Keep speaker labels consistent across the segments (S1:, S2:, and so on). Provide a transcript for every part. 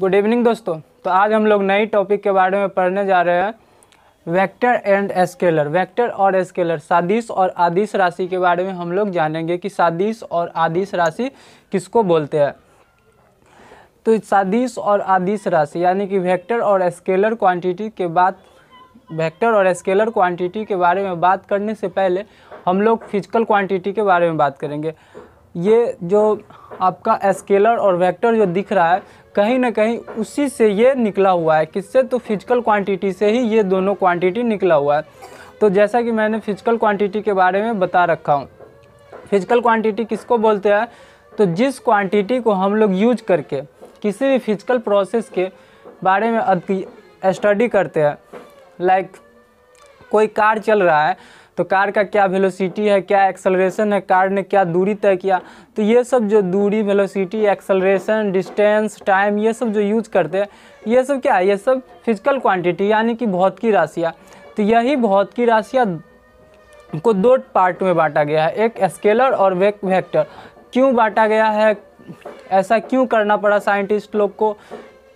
S1: Good evening दोस्तों। तो आज हम लोग नई टॉपिक के बारे में पढ़ने जा रहे हैं, वेक्टर एंड स्केलर। वेक्टर और स्केलर, सदिश और अदिश राशि के बारे में हम लोग जानेंगे कि सदिश और अदिश राशि किसको बोलते हैं। तो सदिश और अदिश राशि यानी कि वेक्टर और स्केलर क्वांटिटी के बारे में बात करने से पहले हम लोग फिजिकल क्वांटिटी के बारे में बात करेंगे। ये जो आपका स्केलर और वेक्टर जो दिख रहा है, कहीं ना कहीं उसी से ये निकला हुआ है। किससे? तो फिजिकल क्वांटिटी से ही ये दोनों क्वांटिटी निकला हुआ है। तो जैसा कि मैंने फिजिकल क्वांटिटी के बारे में बता रखा हूँ, फिजिकल क्वांटिटी किसको बोलते हैं? तो जिस क्वांटिटी को हम लोग यूज करके किसी भी फिजिकल प्रोसेस के बारे में स्टडी करते हैं। लाइक कोई कार चल रहा है तो कार का क्या वेलोसिटी है, क्या एक्सेलरेशन है, कार ने क्या दूरी तय किया। तो ये सब जो दूरी, वेलोसिटी, एक्सेलरेशन, डिस्टेंस, टाइम, ये सब जो यूज करते हैं, ये सब क्या है? ये सब फिजिकल क्वांटिटी यानी कि भौतिकी राशियाँ। तो यही भौतिकी राशियाँ को दो पार्ट में बांटा गया है, एक स्केलर और वेक्टर। क्यों बांटा गया है? ऐसा क्यों करना पड़ा साइंटिस्ट लोग को?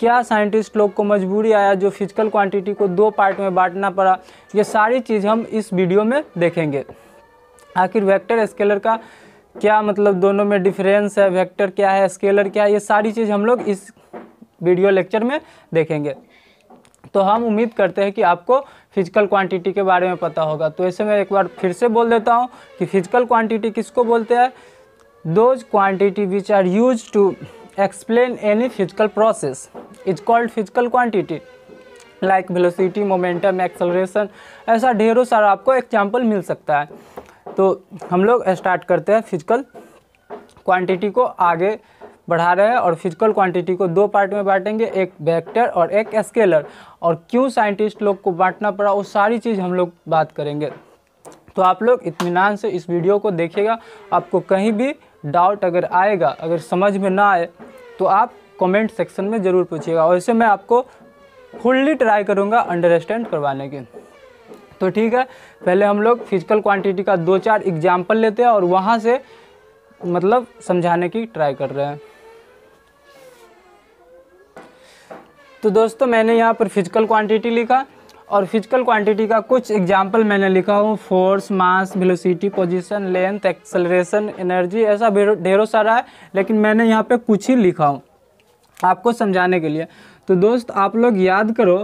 S1: क्या साइंटिस्ट लोग को मजबूरी आया जो फिजिकल क्वांटिटी को दो पार्ट में बांटना पड़ा? ये सारी चीज़ हम इस वीडियो में देखेंगे। आखिर वेक्टर स्केलर का क्या मतलब, दोनों में डिफरेंस है, वेक्टर क्या है, स्केलर क्या है, ये सारी चीज़ हम लोग इस वीडियो लेक्चर में देखेंगे। तो हम उम्मीद करते हैं कि आपको फिजिकल क्वांटिटी के बारे में पता होगा। तो ऐसे मैं एक बार फिर से बोल देता हूँ कि फिजिकल क्वांटिटी किसको बोलते हैं? Those quantity which are use to explain any physical process is called physical quantity like velocity, momentum, acceleration। ऐसा ढेरों सारा आपको एग्जाम्पल मिल सकता है। तो हम लोग स्टार्ट करते हैं, फिजिकल क्वांटिटी को आगे बढ़ा रहे हैं और फिजिकल क्वांटिटी को दो पार्ट में बांटेंगे, एक वेक्टर और एक स्केलर। और क्यों साइंटिस्ट लोग को बांटना पड़ा वो सारी चीज़ हम लोग बात करेंगे। तो आप लोग इत्मीनान से इस वीडियो को देखिएगा। आपको कहीं भी डाउट अगर आएगा, अगर समझ में ना आए तो आप कमेंट सेक्शन में ज़रूर पूछिएगा। वैसे मैं आपको फुल्ली ट्राई करूँगा अंडरस्टैंड करवाने की। तो ठीक है, पहले हम लोग फिजिकल क्वांटिटी का दो चार एग्जाम्पल लेते हैं और वहाँ से मतलब समझाने की ट्राई कर रहे हैं। तो दोस्तों मैंने यहाँ पर फिजिकल क्वांटिटी लिखा और फिजिकल क्वांटिटी का कुछ एग्जाम्पल मैंने लिखा हूँ। Force, mass, velocity, position, length, acceleration, energy, ऐसा ढेरों सारा है, लेकिन मैंने यहाँ पे कुछ ही लिखा हूँ आपको समझाने के लिए। तो दोस्त आप लोग याद करो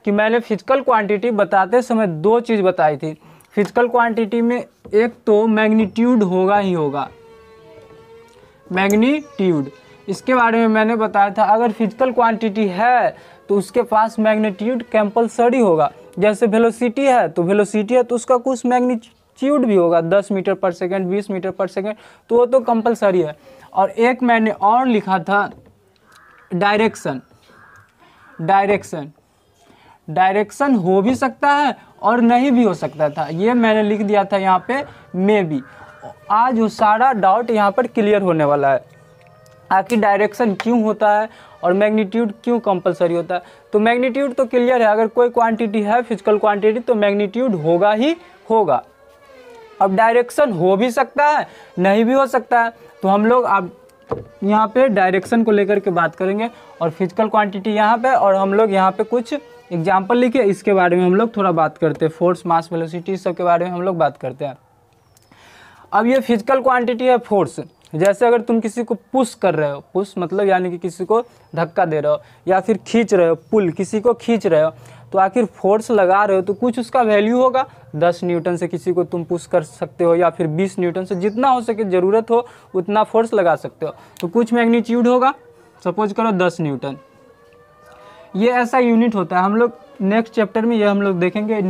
S1: कि मैंने फिजिकल क्वांटिटी बताते समय दो चीज़ बताई थी। फिजिकल क्वांटिटी में एक तो मैग्नीट्यूड होगा ही होगा, मैग्नीट्यूड, इसके बारे में मैंने बताया था। अगर फिजिकल क्वांटिटी है तो उसके पास मैग्नीट्यूड कंपलसरी होगा। जैसे वेलोसिटी है तो वेलोसिटी है तो उसका कुछ मैग्नीट्यूड भी होगा, 10 मीटर पर सेकेंड, 20 मीटर पर सेकेंड, तो वो तो कंपलसरी है। और एक मैंने और लिखा था डायरेक्शन। डायरेक्शन हो भी सकता है और नहीं भी हो सकता था, ये मैंने लिख दिया था यहाँ पे मे बी। आज वो सारा डाउट यहाँ पर क्लियर होने वाला है। आखिर डायरेक्शन क्यों होता है और मैग्नीट्यूड क्यों कंपलसरी होता है? तो मैग्नीट्यूड तो क्लियर है, अगर कोई क्वांटिटी है फिजिकल क्वांटिटी तो मैग्नीट्यूड होगा ही होगा। अब डायरेक्शन हो भी सकता है, नहीं भी हो सकता है। तो हम लोग अब यहाँ पे डायरेक्शन को लेकर के बात करेंगे और फिजिकल क्वांटिटी यहाँ पे, और हम लोग यहाँ पे कुछ एग्जाम्पल लिखे, इसके बारे में हम लोग थोड़ा बात करते हैं। फोर्स, मास, वेलोसिटी, इस सब के बारे में हम लोग बात करते हैं। अब ये फिजिकल क्वांटिटी है फोर्स। जैसे अगर तुम किसी को पुश कर रहे हो, पुश मतलब यानी कि किसी को धक्का दे रहे हो, या फिर खींच रहे हो, पुल, किसी को खींच रहे हो, तो आखिर फोर्स लगा रहे हो तो कुछ उसका वैल्यू होगा। 10 न्यूटन से किसी को तुम पुश कर सकते हो, या फिर 20 न्यूटन से, जितना हो सके, ज़रूरत हो उतना फोर्स लगा सकते हो। तो कुछ मैग्नीट्यूड होगा, सपोज करो 10 न्यूटन। ये ऐसा यूनिट होता है। हम लोग नेक्स्ट चैप्टर में ये हम लोग देखेंगे,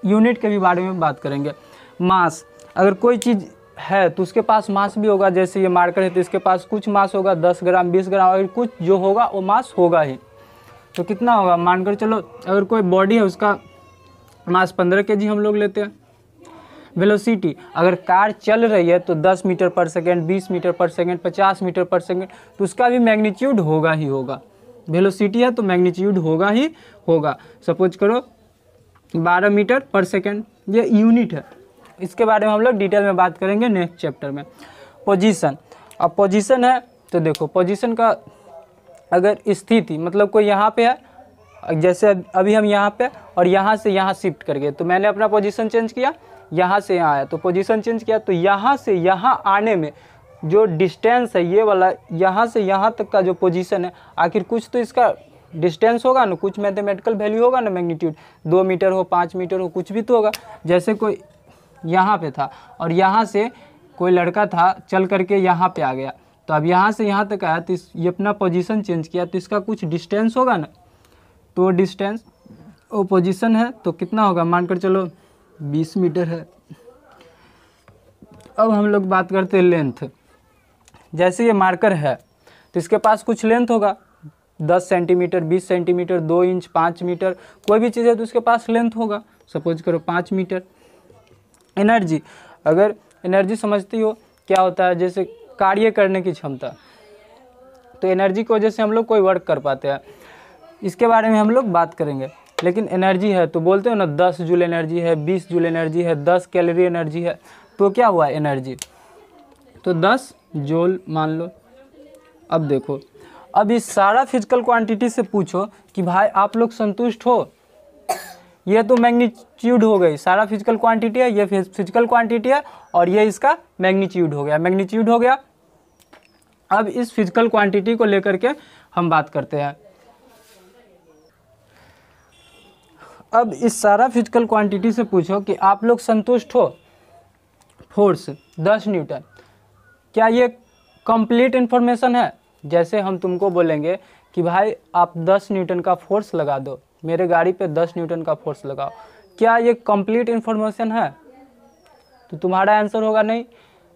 S1: यूनिट के भी बारे में बात करेंगे। मास, अगर कोई चीज़ है तो उसके पास मास भी होगा। जैसे ये मार्कर है तो इसके पास कुछ मास होगा, 10 ग्राम, 20 ग्राम, और कुछ जो होगा वो मास होगा ही। तो कितना होगा? मानकर चलो अगर कोई बॉडी है उसका मास 15 kg हम लोग लेते हैं। वेलोसिटी, अगर कार चल रही है तो 10 मीटर पर सेकेंड, 20 मीटर पर सेकेंड, 50 मीटर पर सेकेंड, तो उसका भी मैग्नीट्यूड होगा ही होगा। वेलोसिटी है तो मैग्नीट्यूड होगा ही होगा। सपोज करो 12 मीटर पर सेकेंड, ये यूनिट है। इसके बारे में हम लोग डिटेल में बात करेंगे नेक्स्ट चैप्टर में। पोजीशन, अब पोजीशन है तो देखो पोजीशन का अगर स्थिति मतलब कोई यहाँ पे है, जैसे अभी हम यहाँ पे और यहाँ से यहाँ शिफ्ट कर गए, तो मैंने अपना पोजीशन चेंज किया, यहाँ से यहाँ आया तो पोजीशन चेंज किया, तो यहाँ से यहाँ आने में जो डिस्टेंस है ये वाला, यहाँ से यहाँ तक का जो पोजीशन है, आखिर कुछ तो इसका डिस्टेंस होगा ना, कुछ मैथमेटिकल वैल्यू होगा ना, मैग्नीट्यूड 2 मीटर हो 5 मीटर हो कुछ भी तो होगा। जैसे कोई यहाँ पे था और यहाँ से कोई लड़का था चल करके यहाँ पे आ गया, तो अब यहाँ से यहाँ तक आया, तो ये अपना पोजीशन चेंज किया, तो इसका कुछ डिस्टेंस होगा ना, तो डिस्टेंस वो पोजीशन है तो कितना होगा, मानकर चलो 20 मीटर है। अब हम लोग बात करते हैं लेंथ। जैसे ये मार्कर है तो इसके पास कुछ लेंथ होगा, 10 सेंटीमीटर, 20 सेंटीमीटर, 2 इंच, 5 मीटर, कोई भी चीज़ है तो उसके पास लेंथ होगा, सपोज करो 5 मीटर। एनर्जी, अगर एनर्जी समझती हो क्या होता है, जैसे कार्य करने की क्षमता, तो एनर्जी की वजह से हम लोग कोई वर्क कर पाते हैं, इसके बारे में हम लोग बात करेंगे। लेकिन एनर्जी है तो बोलते हो ना 10 जूल एनर्जी है, 20 जूल एनर्जी है, 10 कैलोरी एनर्जी है, तो क्या हुआ एनर्जी, तो 10 जूल मान लो। अब देखो, अब इस सारा फिजिकल क्वांटिटी से पूछो कि भाई आप लोग संतुष्ट हो, ये तो मैग्नीट्यूड हो गई, सारा फिजिकल क्वांटिटी है, ये फिजिकल क्वांटिटी है और ये इसका मैग्नीट्यूड हो गया, मैग्नीट्यूड हो गया। अब इस फिजिकल क्वांटिटी को लेकर के हम बात करते हैं। अब इस सारा फिजिकल क्वांटिटी से पूछो कि आप लोग संतुष्ट हो, फोर्स 10 न्यूटन, क्या ये कंप्लीट इन्फॉर्मेशन है। जैसे हम तुमको बोलेंगे कि भाई आप 10 न्यूटन का फोर्स लगा दो, मेरे गाड़ी पे 10 न्यूटन का फोर्स लगाओ, क्या ये कंप्लीट इन्फॉर्मेशन है, तो तुम्हारा आंसर होगा नहीं।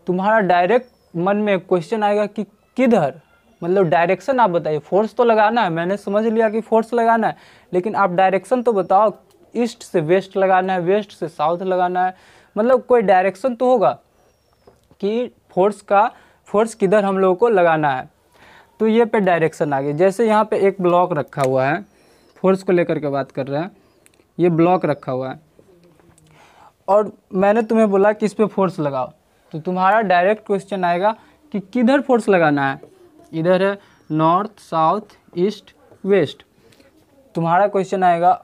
S1: तुम्हारा डायरेक्ट मन में क्वेश्चन आएगा कि किधर, मतलब डायरेक्शन आप बताइए, फोर्स तो लगाना है, मैंने समझ लिया कि फोर्स लगाना है, लेकिन आप डायरेक्शन तो बताओ, ईस्ट से वेस्ट लगाना है, वेस्ट से साउथ लगाना है, मतलब कोई डायरेक्शन तो होगा कि फोर्स किधर हम लोगों को लगाना है। तो ये पे डायरेक्शन आ गई। जैसे यहाँ पे एक ब्लॉक रखा हुआ है, फोर्स को लेकर के बात कर रहे हैं, ये ब्लॉक रखा हुआ है और मैंने तुम्हें बोला कि इस पे फोर्स लगाओ, तो तुम्हारा डायरेक्ट क्वेश्चन आएगा कि किधर फोर्स लगाना है, इधर है नॉर्थ, साउथ, ईस्ट, वेस्ट। तुम्हारा क्वेश्चन आएगा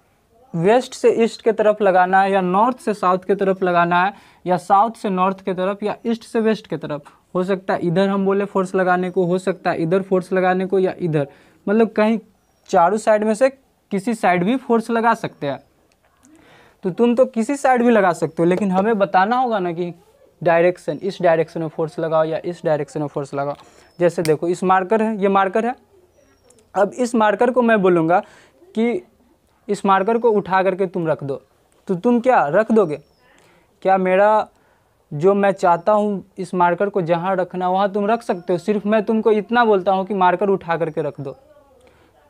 S1: वेस्ट से ईस्ट के तरफ लगाना है, या नॉर्थ से साउथ के तरफ लगाना है, या साउथ से नॉर्थ के तरफ, या ईस्ट से वेस्ट के तरफ। हो सकता है इधर हम बोले फोर्स लगाने को, हो सकता है इधर फोर्स लगाने को, या इधर, मतलब कहीं चारों साइड में से किसी साइड भी फोर्स लगा सकते हैं। तो तुम तो किसी साइड भी लगा सकते हो, लेकिन हमें बताना होगा ना कि डायरेक्शन, इस डायरेक्शन में फोर्स लगाओ या इस डायरेक्शन में फोर्स लगाओ। जैसे देखो इस मार्कर है, ये मार्कर है, अब इस मार्कर को मैं बोलूँगा कि इस मार्कर को उठा करके तुम रख दो, तो तुम क्या रख दोगे, क्या मेरा जो मैं चाहता हूँ इस मार्कर को जहाँ रखना वहाँ तुम रख सकते हो। सिर्फ मैं तुमको इतना बोलता हूँ कि मार्कर उठा करके रख दो,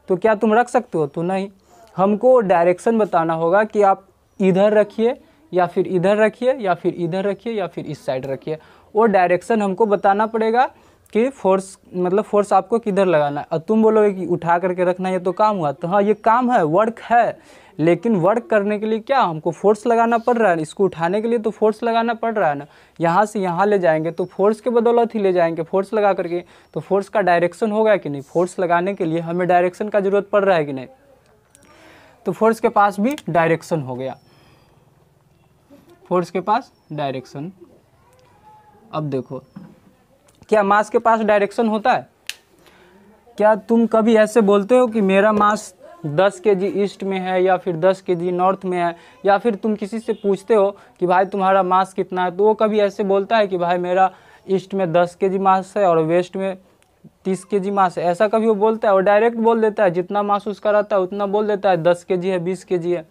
S1: तो क्या तुम रख सकते हो, तो नहीं। हमको डायरेक्शन बताना होगा कि आप इधर रखिए या फिर इधर रखिए या फिर इधर रखिए या फिर इस साइड रखिए, वो डायरेक्शन हमको बताना पड़ेगा कि फोर्स, मतलब फोर्स आपको किधर लगाना है। और तुम बोलोगे कि उठा करके रखना, ये तो काम हुआ, तो हाँ ये काम है, वर्क है, लेकिन वर्क करने के लिए क्या हमको फोर्स लगाना पड़ रहा है, इसको उठाने के लिए तो फोर्स लगाना पड़ रहा है ना। यहाँ से यहाँ ले जाएंगे तो फोर्स के बदौलत ही ले जाएंगे, फोर्स लगा करके, तो फोर्स का डायरेक्शन होगा कि नहीं, फोर्स लगाने के लिए हमें डायरेक्शन का ज़रूरत पड़ रहा है कि नहीं, तो फोर्स के पास भी डायरेक्शन हो गया, फोर्स के पास डायरेक्शन। अब देखो, क्या मास के पास डायरेक्शन होता है, क्या तुम कभी ऐसे बोलते हो कि मेरा मास 10 केजी ईस्ट में है या फिर 10 केजी नॉर्थ में है, या फिर तुम किसी से पूछते हो कि भाई तुम्हारा मास कितना है, तो वो कभी ऐसे बोलता है कि भाई मेरा ईस्ट में 10 केजी मास है और वेस्ट में 30 केजी मास है, ऐसा कभी वो बोलता है? वो डायरेक्ट बोल देता है, जितना मास उसका रहता है उतना बोल देता है, 10 केजी है, 20 केजी है।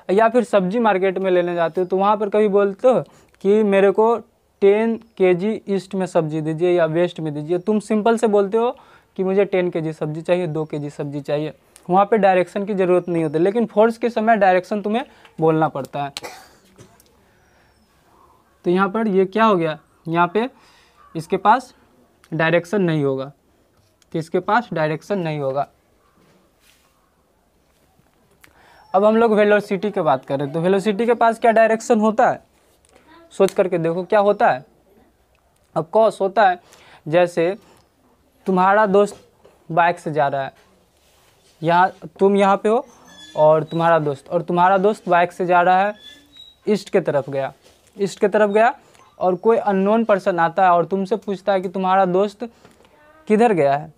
S1: या फिर सब्जी मार्केट में लेने जाते हो तो वहाँ पर कभी बोलते हो कि मेरे को 10 केजी ईस्ट में सब्जी दीजिए या वेस्ट में दीजिए, तुम सिंपल से बोलते हो कि मुझे 10 केजी सब्जी चाहिए, 2 केजी सब्जी चाहिए। वहाँ पे डायरेक्शन की ज़रूरत नहीं होती, लेकिन फोर्स के समय डायरेक्शन तुम्हें बोलना पड़ता है। तो यहाँ पर ये क्या हो गया, यहाँ पे इसके पास डायरेक्शन नहीं होगा, तो इसके पास डायरेक्शन नहीं होगा। अब हम लोग वेलोसिटी की बात करें, तो वेलोसिटी के पास क्या डायरेक्शन होता है, सोच करके देखो क्या होता है। अब कॉस होता है, जैसे तुम्हारा दोस्त बाइक से जा रहा है, यहाँ तुम यहाँ पे हो और तुम्हारा दोस्त बाइक से जा रहा है, ईस्ट के तरफ गया और कोई अननोन पर्सन आता है और तुमसे पूछता है कि तुम्हारा दोस्त किधर गया है,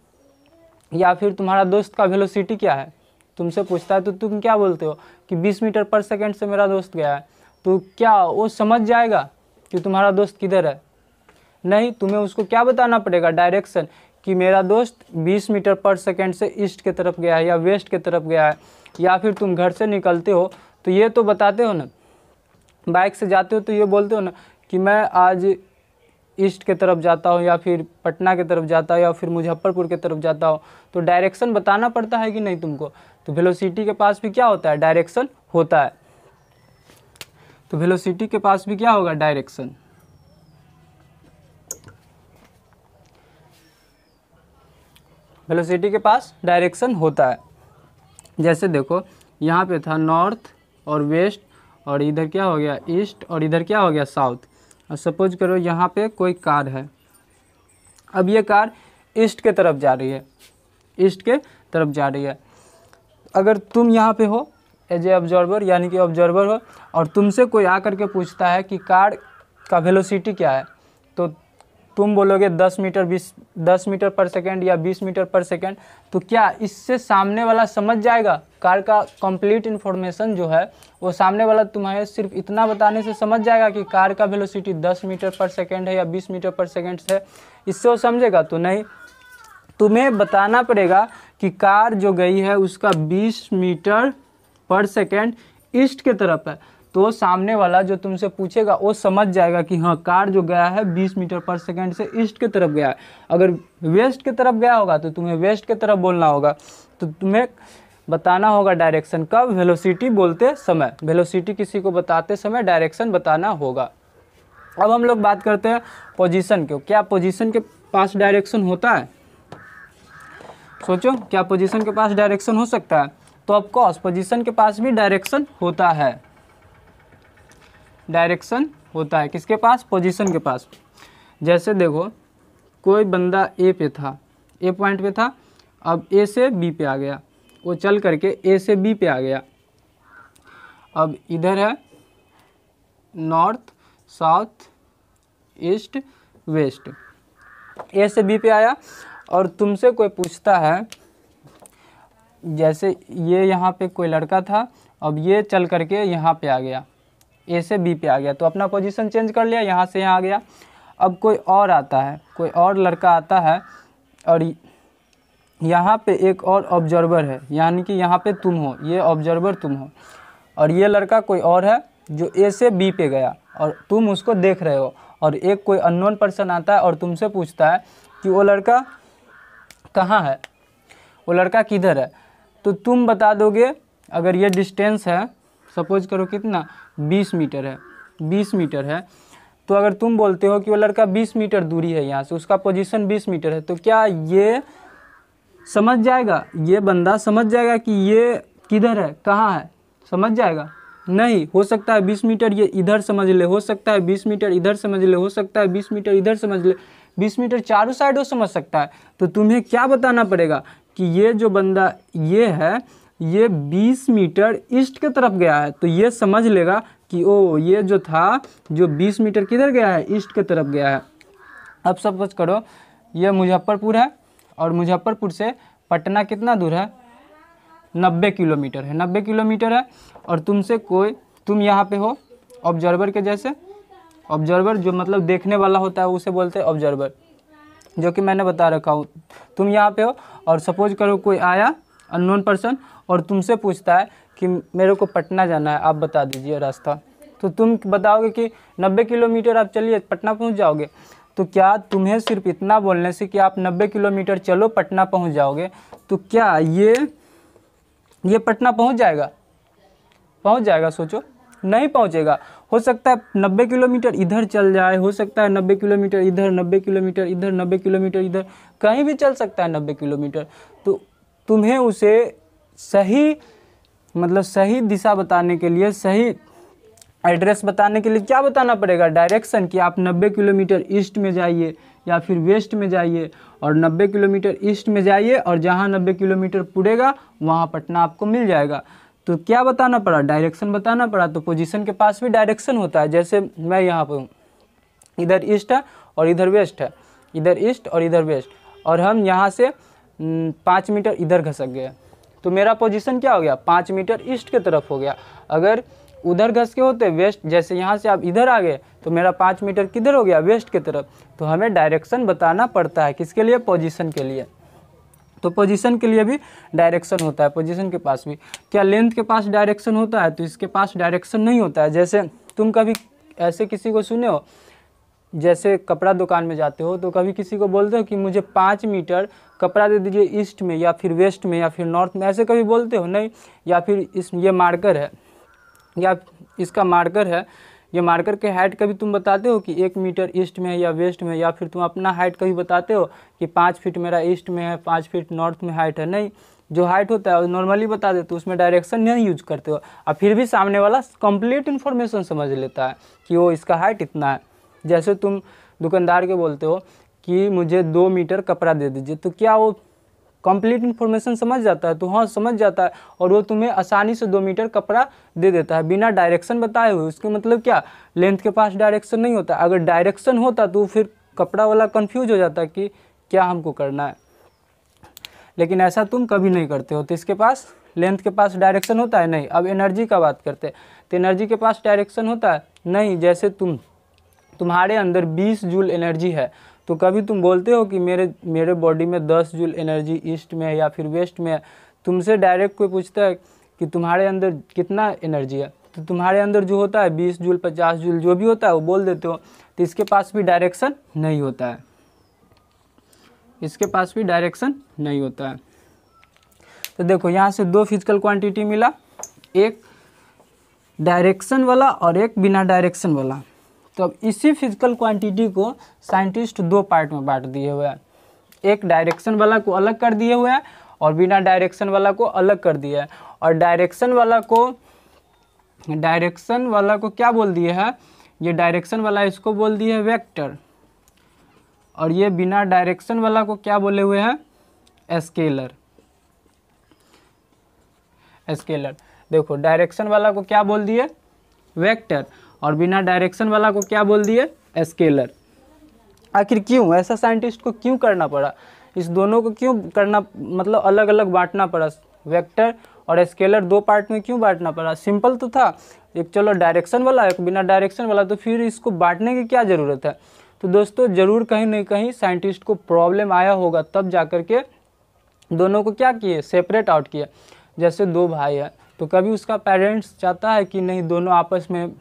S1: या फिर तुम्हारा दोस्त का वेलोसिटी क्या है, तुमसे पूछता है, तो तुम क्या बोलते हो कि 20 मीटर पर सेकंड से मेरा दोस्त गया है। तो क्या वो समझ जाएगा कि तुम्हारा दोस्त किधर है? नहीं, तुम्हें उसको क्या बताना पड़ेगा, डायरेक्शन, कि मेरा दोस्त 20 मीटर पर सेकंड से ईस्ट के तरफ गया है या वेस्ट के तरफ गया है। या फिर तुम घर से निकलते हो तो ये तो बताते हो ना, बाइक से जाते हो तो ये बोलते हो ना कि मैं आज ईस्ट के तरफ जाता हूँ, या फिर पटना के तरफ जाता हूँ, या फिर मुजफ्फरपुर के तरफ जाता हूँ। तो डायरेक्शन बताना पड़ता है कि नहीं तुमको? तो वेलोसिटी के पास भी क्या होता है, डायरेक्शन होता है। तो वेलोसिटी के पास भी क्या होगा, डायरेक्शन। वेलोसिटी के पास डायरेक्शन होता है। जैसे देखो यहाँ पे था नॉर्थ और वेस्ट, और इधर क्या हो गया, ईस्ट, और इधर क्या हो गया, साउथ। और सपोज करो यहाँ पे कोई कार है, अब ये कार ईस्ट के तरफ जा रही है, अगर तुम यहाँ पे हो एज ए ऑब्जर्वर, यानी कि ऑब्जर्वर हो, और तुमसे कोई आकर के पूछता है कि कार का वेलोसिटी क्या है, तो तुम बोलोगे 10 मीटर पर सेकेंड या 20 मीटर पर सेकेंड। तो क्या इससे सामने वाला समझ जाएगा? कार का कंप्लीट इन्फॉर्मेशन जो है वो सामने वाला तुम्हारे सिर्फ इतना बताने से समझ जाएगा कि कार का वेलोसिटी 10 मीटर पर सेकेंड है या 20 मीटर पर सेकेंड है, इससे वो समझेगा? तो नहीं, तुम्हें बताना पड़ेगा कि कार जो गई है उसका 20 मीटर पर सेकेंड ईस्ट के तरफ है। तो सामने वाला जो तुमसे पूछेगा वो समझ जाएगा कि हाँ, कार जो गया है 20 मीटर पर सेकेंड से ईस्ट के तरफ गया है। अगर वेस्ट के तरफ गया होगा तो तुम्हें वेस्ट के तरफ बोलना होगा। तो तुम्हें बताना होगा डायरेक्शन कब, वेलोसिटी बोलते समय, वेलोसिटी किसी को बताते समय डायरेक्शन बताना होगा। अब हम लोग बात करते हैं पोजीशन की। क्या पोजीशन के पास डायरेक्शन होता है? सोचो, क्या पोजीशन के पास डायरेक्शन हो सकता है? तो ऑफकोर्स पोजीशन के पास भी डायरेक्शन होता है। डायरेक्शन होता है किसके पास? पोजीशन के पास। जैसे देखो कोई बंदा ए पे था, ए पॉइंट पे था, अब ए से बी पे आ गया, वो चल करके ए से बी पे आ गया। अब इधर है नॉर्थ, साउथ, ईस्ट, वेस्ट, ए से बी पे आया और तुमसे कोई पूछता है, जैसे ये यहाँ पे कोई लड़का था, अब ये चल करके यहाँ पे आ गया, ए से बी पे आ गया, तो अपना पोजीशन चेंज कर लिया, यहाँ से यहाँ आ गया। अब कोई और आता है, कोई और लड़का आता है और यहाँ पे एक और ऑब्जर्वर है, यानी कि यहाँ पे तुम हो, ये ऑब्जर्वर तुम हो, और ये लड़का कोई और है जो ए से बी पे गया और तुम उसको देख रहे हो। और एक कोई अननोन पर्सन आता है और तुमसे पूछता है कि वो लड़का कहाँ है, वो लड़का किधर है। तो तुम बता दोगे, अगर ये डिस्टेंस है, सपोज करो कितना, 20 मीटर है, 20 मीटर है, तो अगर तुम बोलते हो कि वो लड़का 20 मीटर दूरी है यहाँ से, उसका पोजीशन 20 मीटर है, तो क्या ये समझ जाएगा, ये बंदा समझ जाएगा कि ये किधर है, कहाँ है? समझ जाएगा? नहीं। हो सकता है 20 मीटर ये इधर समझ ले, हो सकता है 20 मीटर इधर समझ ले, हो सकता है 20 मीटर इधर समझ ले, 20 मीटर चारों साइडों समझ सकता है। तो तुम्हें क्या बताना पड़ेगा कि ये जो बंदा ये है, ये 20 मीटर ईस्ट की तरफ गया है, तो ये समझ लेगा कि ओ, ये जो था जो 20 मीटर किधर गया है, ईस्ट की तरफ गया है। अब सपोज करो ये मुजफ्फरपुर है और मुजफ्फरपुर से पटना कितना दूर है, 90 किलोमीटर है, 90 किलोमीटर है। और तुमसे कोई, तुम यहाँ पे हो ऑब्जर्वर के जैसे, ऑब्जर्वर जो मतलब देखने वाला होता है उसे बोलते हैं ऑब्जर्वर, जो कि मैंने बता रखा हूँ। तुम यहाँ पे हो और सपोज करो कोई आया अननोन पर्सन और तुमसे पूछता है कि मेरे को पटना जाना है, आप बता दीजिए रास्ता। तो तुम बताओगे कि 90 किलोमीटर आप चलिए पटना पहुँच जाओगे। तो क्या तुम्हें सिर्फ इतना बोलने से कि आप 90 किलोमीटर चलो पटना पहुँच जाओगे, तो क्या ये पटना पहुँच जाएगा? पहुँच जाएगा? सोचो, नहीं पहुँचेगा। हो सकता है 90 किलोमीटर इधर चल जाए, हो सकता है 90 किलोमीटर इधर, 90 किलोमीटर इधर, 90 किलोमीटर इधर, कहीं भी चल सकता है 90 किलोमीटर। तो तुम्हें उसे सही मतलब सही दिशा बताने के लिए, सही एड्रेस बताने के लिए क्या बताना पड़ेगा? डायरेक्शन, कि आप 90 किलोमीटर ईस्ट में जाइए या फिर वेस्ट में जाइए और 90 किलोमीटर ईस्ट में जाइए और जहाँ 90 किलोमीटर पुड़ेगा वहाँ पटना आपको मिल जाएगा। तो क्या बताना पड़ा, डायरेक्शन बताना पड़ा। तो पोजीशन के पास भी डायरेक्शन होता है। जैसे मैं यहाँ पर हूँ, इधर ईस्ट है और इधर वेस्ट है, इधर ईस्ट और इधर वेस्ट, और हम यहाँ से 5 मीटर इधर घसक गए तो मेरा पोजीशन क्या हो गया, 5 मीटर ईस्ट के तरफ हो गया। अगर उधर घस के होते वेस्ट, जैसे यहाँ से आप इधर आ गए तो मेरा 5 मीटर किधर हो गया, वेस्ट के तरफ। तो हमें डायरेक्शन बताना पड़ता है, किसके लिए, पोजीशन के लिए। तो पोजीशन के लिए भी डायरेक्शन होता है, पोजीशन के पास भी। क्या लेंथ के पास डायरेक्शन होता है? तो इसके पास डायरेक्शन नहीं होता है। जैसे तुम कभी ऐसे किसी को सुने हो, जैसे कपड़ा दुकान में जाते हो तो कभी किसी को बोलते हो कि मुझे 5 मीटर कपड़ा दे दीजिए ईस्ट में या फिर वेस्ट में या फिर नॉर्थ में, ऐसे कभी बोलते हो? नहीं। या फिर ये मार्कर है या इसका मार्कर है, ये मार्कर के हाइट कभी तुम बताते हो कि 1 मीटर ईस्ट में है या वेस्ट में, या फिर तुम अपना हाइट कभी बताते हो कि 5 फीट मेरा ईस्ट में है, 5 फीट नॉर्थ में हाइट है? नहीं। जो हाइट होता है वो नॉर्मली बता देते हो, उसमें डायरेक्शन नहीं यूज करते हो। और फिर भी सामने वाला कंप्लीट इन्फॉर्मेशन समझ लेता है कि वो इसका हाइट इतना है। जैसे तुम दुकानदार के बोलते हो कि मुझे 2 मीटर कपड़ा दे दीजिए, तो क्या वो कंप्लीट इन्फॉर्मेशन समझ जाता है? तो हाँ, समझ जाता है, और वो तुम्हें आसानी से 2 मीटर कपड़ा दे देता है बिना डायरेक्शन बताए हुए। उसके मतलब क्या, लेंथ के पास डायरेक्शन नहीं होता। अगर डायरेक्शन होता तो फिर कपड़ा वाला कंफ्यूज हो जाता कि क्या हमको करना है, लेकिन ऐसा तुम कभी नहीं करते हो। तो इसके पास, लेंथ के पास डायरेक्शन होता है? नहीं। अब एनर्जी का बात करते हैं, तो एनर्जी के पास डायरेक्शन होता है? नहीं। जैसे तुम्हारे अंदर 20 जूल एनर्जी है, तो कभी तुम बोलते हो कि मेरे बॉडी में 10 जूल एनर्जी ईस्ट में है या फिर वेस्ट में है? तुमसे डायरेक्ट कोई पूछता है कि तुम्हारे अंदर कितना एनर्जी है, तो तुम्हारे अंदर जो होता है 20 जूल 50 जूल जो भी होता है वो बोल देते हो। तो इसके पास भी डायरेक्शन नहीं होता है, इसके पास भी डायरेक्शन नहीं होता है। तो देखो यहाँ से 2 फिजिकल क्वांटिटी मिला, एक डायरेक्शन वाला और एक बिना डायरेक्शन वाला। तो अब इसी फिजिकल क्वांटिटी को साइंटिस्ट 2 पार्ट में बांट दिए हुए हैं। एक डायरेक्शन वाला को अलग कर दिए हुए हैं और बिना डायरेक्शन वाला को अलग कर दिया है। और डायरेक्शन वाला को क्या बोल दिए है, ये डायरेक्शन वाला इसको बोल दिए है वेक्टर, और ये बिना डायरेक्शन वाला को क्या बोले हुए हैं, स्केलर। देखो डायरेक्शन वाला को क्या बोल दिए, वेक्टर, और बिना डायरेक्शन वाला को क्या बोल दिए, स्केलर। आखिर क्यों ऐसा साइंटिस्ट को क्यों करना पड़ा, इस दोनों को क्यों करना, मतलब अलग अलग बांटना पड़ा, वेक्टर और स्केलर 2 पार्ट में क्यों बांटना पड़ा? सिंपल तो था, एक चलो डायरेक्शन वाला एक बिना डायरेक्शन वाला, तो फिर इसको बांटने की क्या ज़रूरत है? तो दोस्तों जरूर कहीं ना कहीं साइंटिस्ट को प्रॉब्लम आया होगा, तब जा कर के दोनों को क्या किए, सेपरेट आउट किया। जैसे 2 भाई है तो कभी उसका पेरेंट्स चाहता है कि नहीं दोनों आपस में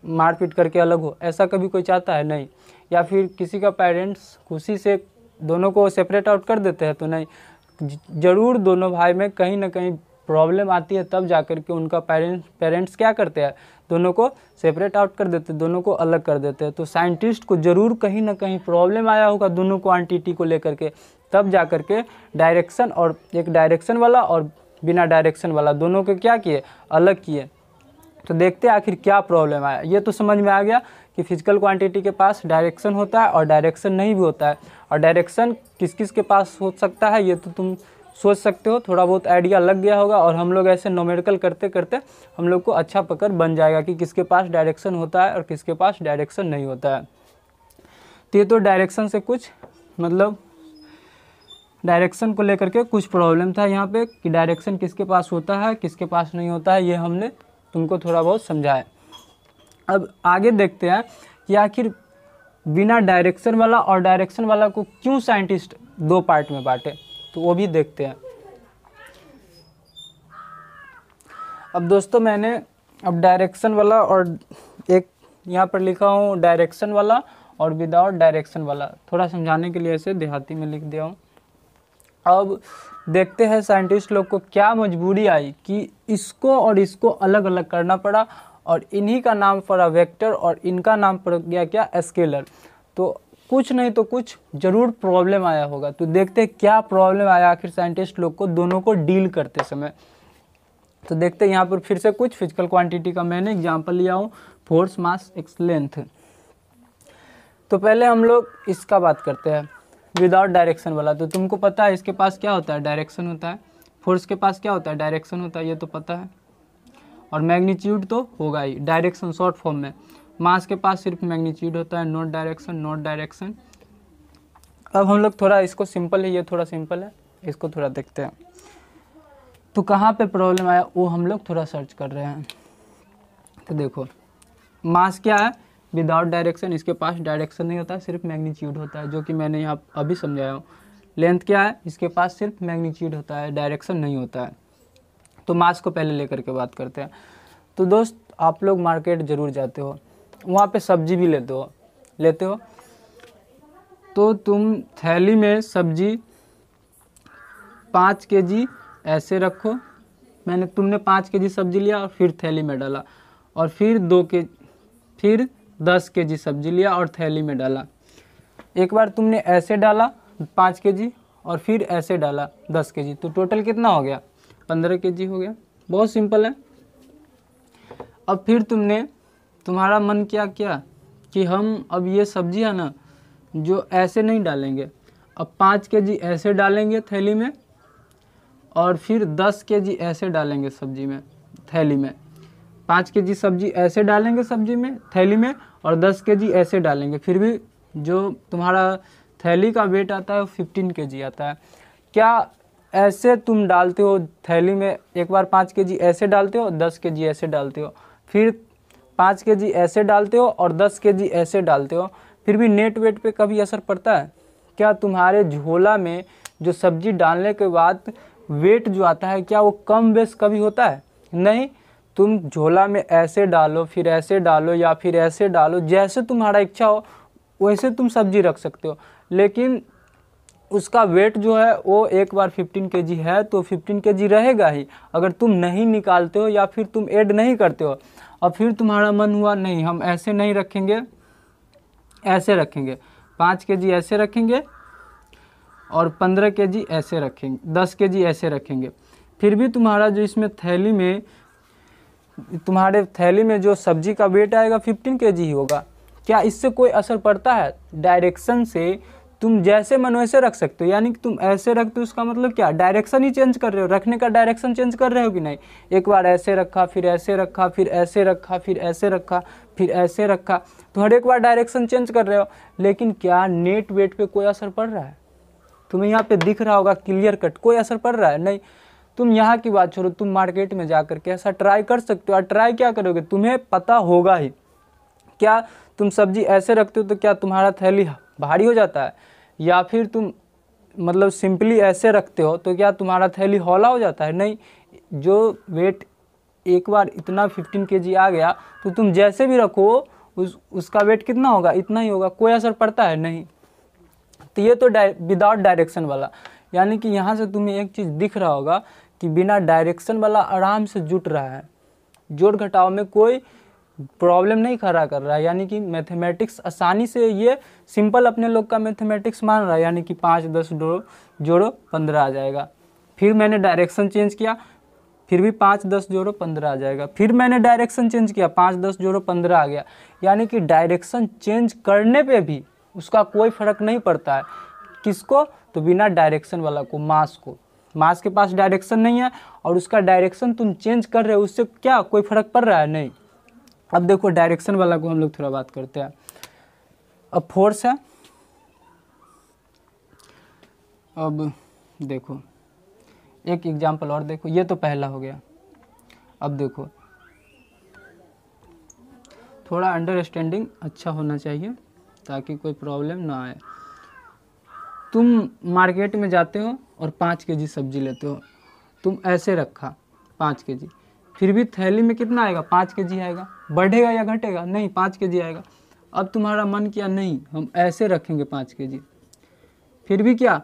S1: मारपीट करके अलग हो, ऐसा कभी कोई चाहता है? नहीं। या फिर किसी का पेरेंट्स खुशी से दोनों को सेपरेट आउट कर देते हैं? तो नहीं, ज़रूर दोनों भाई में कहीं ना कहीं प्रॉब्लम आती है, तब जाकर के उनका पेरेंट्स क्या करते हैं, दोनों को सेपरेट आउट कर देते हैं, दोनों को अलग कर देते हैं। तो साइंटिस्ट को ज़रूर कहीं ना कहीं प्रॉब्लम आया होगा दोनों क्वांटिटी को लेकर के, तब जाकर के डायरेक्शन और एक डायरेक्शन वाला और बिना डायरेक्शन वाला दोनों को क्या किए, अलग किए। तो देखते हैं आखिर क्या प्रॉब्लम आया। ये तो समझ में आ गया कि फिजिकल क्वांटिटी के पास डायरेक्शन होता है और डायरेक्शन नहीं भी होता है। और डायरेक्शन किस किस के पास हो सकता है ये तो तुम सोच सकते हो, थोड़ा बहुत आइडिया लग गया होगा। और हम लोग ऐसे न्यूमेरिकल करते करते हम लोग को अच्छा पकड़ बन जाएगा कि किसके पास डायरेक्शन होता है और किसके पास डायरेक्शन नहीं होता है। तो ये तो डायरेक्शन से कुछ मतलब डायरेक्शन को लेकर के कुछ प्रॉब्लम था यहाँ पे कि डायरेक्शन किसके पास होता है किसके पास नहीं होता है, ये हमने तुमको थोड़ा बहुत समझाया। अब आगे देखते हैं कि आखिर बिना डायरेक्शन वाला और डायरेक्शन वाला को क्यों साइंटिस्ट 2 पार्ट में बांटे, तो वो भी देखते हैं। अब दोस्तों मैंने अब डायरेक्शन वाला और एक यहाँ पर लिखा हूँ डायरेक्शन वाला और विदाउट डायरेक्शन वाला, थोड़ा समझाने के लिए ऐसे देहाती में लिख दिया हूँ। अब देखते हैं साइंटिस्ट लोग को क्या मजबूरी आई कि इसको और इसको अलग अलग करना पड़ा, और इन्हीं का नाम पड़ा वेक्टर और इनका नाम पड़ गया क्या, स्केलर। तो कुछ नहीं तो कुछ ज़रूर प्रॉब्लम आया होगा। तो देखते हैं क्या प्रॉब्लम आया आखिर साइंटिस्ट लोग को दोनों को डील करते समय। तो देखते हैं यहाँ पर फिर से कुछ फिजिकल क्वांटिटी का मैंने एग्जांपल लिया हूँ, फोर्स मास एक्स लेंथ। तो पहले हम लोग इसका बात करते हैं, विदाउट डायरेक्शन वाला। तो तुमको पता है इसके पास क्या होता है, डायरेक्शन होता है। फोर्स के पास क्या होता है, डायरेक्शन होता है, ये तो पता है। और मैग्नीट्यूड तो होगा ही, डायरेक्शन शॉर्ट फॉर्म में। मास के पास सिर्फ मैग्नीट्यूड होता है, नॉट डायरेक्शन, नॉट डायरेक्शन। अब हम लोग थोड़ा इसको सिंपल है, ये थोड़ा सिंपल है, इसको थोड़ा देखते हैं। तो कहाँ पे प्रॉब्लम आया वो हम लोग थोड़ा सर्च कर रहे हैं। तो देखो मास क्या है, विदाउट डायरेक्शन, इसके पास डायरेक्शन नहीं होता है, सिर्फ मैग्नीट्यूड होता है, जो कि मैंने यहाँ अभी समझाया हूँ। लेंथ क्या है, इसके पास सिर्फ मैग्नीट्यूड होता है, डायरेक्शन नहीं होता है। तो मास को पहले लेकर के बात करते हैं। तो दोस्त आप लोग मार्केट ज़रूर जाते हो, वहाँ पे सब्जी भी लेते हो। तो तुम थैली में सब्जी 5 kg ऐसे रखो। तुमने 5 kg सब्जी लिया और फिर थैली में डाला, और फिर 10 kg सब्जी लिया और थैली में डाला। एक बार तुमने ऐसे डाला 5 kg और फिर ऐसे डाला 10 kg, तो टोटल कितना हो गया, 15 kg हो गया। बहुत सिंपल है। अब फिर तुम्हारा मन क्या कि हम अब ये सब्जी है ना जो ऐसे नहीं डालेंगे, अब 5 kg ऐसे डालेंगे थैली में, और फिर 10 kg ऐसे डालेंगे सब्जी में, थैली में। 5 kg सब्जी ऐसे डालेंगे सब्जी में, थैली में, और 10 kg ऐसे डालेंगे। फिर भी जो तुम्हारा थैली का वेट आता है वो 15 kg आता है। क्या ऐसे तुम डालते हो थैली में, एक बार 5 kg ऐसे डालते हो, 10 kg ऐसे डालते हो, फिर 5 kg ऐसे डालते हो और 10 kg ऐसे डालते हो, फिर भी नेट वेट पे कभी असर पड़ता है? क्या तुम्हारे झोला में जो सब्जी डालने के बाद वेट जो आता है, क्या वो कम बेस कभी होता है? नहीं। तुम झोला में ऐसे डालो, फिर ऐसे डालो, या फिर ऐसे डालो, जैसे तुम्हारा इच्छा हो वैसे तुम सब्जी रख सकते हो, लेकिन उसका वेट जो है वो एक बार 15 kg है तो 15 kg रहेगा ही। अगर तुम नहीं निकालते हो या फिर तुम ऐड नहीं करते हो, और फिर तुम्हारा मन हुआ नहीं हम ऐसे नहीं रखेंगे, ऐसे रखेंगे, 5 kg ऐसे रखेंगे और 15 kg ऐसे रखेंगे, 10 kg ऐसे रखेंगे, फिर भी तुम्हारा जो इसमें तुम्हारे थैली में जो सब्जी का वेट आएगा 15 kg ही होगा। क्या इससे कोई असर पड़ता है? डायरेक्शन से तुम जैसे मन वैसे रख सकते हो, यानी कि तुम ऐसे रखते हो उसका मतलब क्या, डायरेक्शन ही चेंज कर रहे हो, रखने का डायरेक्शन चेंज कर रहे हो कि नहीं? एक बार ऐसे रखा, फिर ऐसे रखा, फिर ऐसे रखा, फिर ऐसे रखा, फिर ऐसे रखा, तो हर एक बार डायरेक्शन चेंज कर रहे हो। लेकिन क्या नेट वेट पे कोई असर पड़ रहा है? तुम्हें यहाँ पे दिख रहा होगा क्लियर कट, कोई असर पड़ रहा है? नहीं। तुम यहाँ की बात छोड़ो, तुम मार्केट में जा करके ऐसा ट्राई कर सकते हो। और ट्राई क्या करोगे, तुम्हें पता होगा ही। क्या तुम सब्जी ऐसे रखते हो तो क्या तुम्हारा थैली भारी हो जाता है? या फिर तुम मतलब सिंपली ऐसे रखते हो तो क्या तुम्हारा थैली हौला हो जाता है? नहीं। जो वेट एक बार इतना 15 kg आ गया तो तुम जैसे भी रखो उसका वेट कितना होगा, इतना ही होगा, कोई असर पड़ता है? नहीं। तो ये तो विदाउट डायरेक्शन वाला, यानी कि यहाँ से तुम्हें एक चीज़ दिख रहा होगा कि बिना डायरेक्शन वाला आराम से जुट रहा है, जोड़ घटाव में कोई प्रॉब्लम नहीं खड़ा कर रहा है। यानी कि मैथमेटिक्स आसानी से, ये सिंपल अपने लोग का मैथमेटिक्स मान रहा है, यानी कि 5 10 जोड़ो 15 आ जाएगा। फिर मैंने डायरेक्शन चेंज किया, फिर भी 5 10 जोड़ो 15 आ जाएगा। फिर मैंने डायरेक्शन चेंज किया, 5 10 जोड़ो 15 आ गया। यानी कि डायरेक्शन चेंज करने पे भी उसका कोई फ़र्क नहीं पड़ता है। किसको? तो बिना डायरेक्शन वाला को, मास को। मास के पास डायरेक्शन नहीं है और उसका डायरेक्शन तुम चेंज कर रहे हो, उससे क्या कोई फ़र्क पड़ रहा है? नहीं। अब देखो डायरेक्शन वाला को हम लोग थोड़ा बात करते हैं। अब फोर्स है, अब देखो एक एग्जांपल और देखो, ये तो पहला हो गया। अब देखो थोड़ा अंडरस्टैंडिंग अच्छा होना चाहिए ताकि कोई प्रॉब्लम ना आए। तुम मार्केट में जाते हो और 5 kg सब्जी लेते हो, तुम ऐसे रखा 5 kg, फिर भी थैली में कितना आएगा, 5 kg आएगा। बढ़ेगा या घटेगा? नहीं, 5 kg आएगा। अब तुम्हारा मन किया नहीं हम ऐसे रखेंगे 5 kg, फिर भी क्या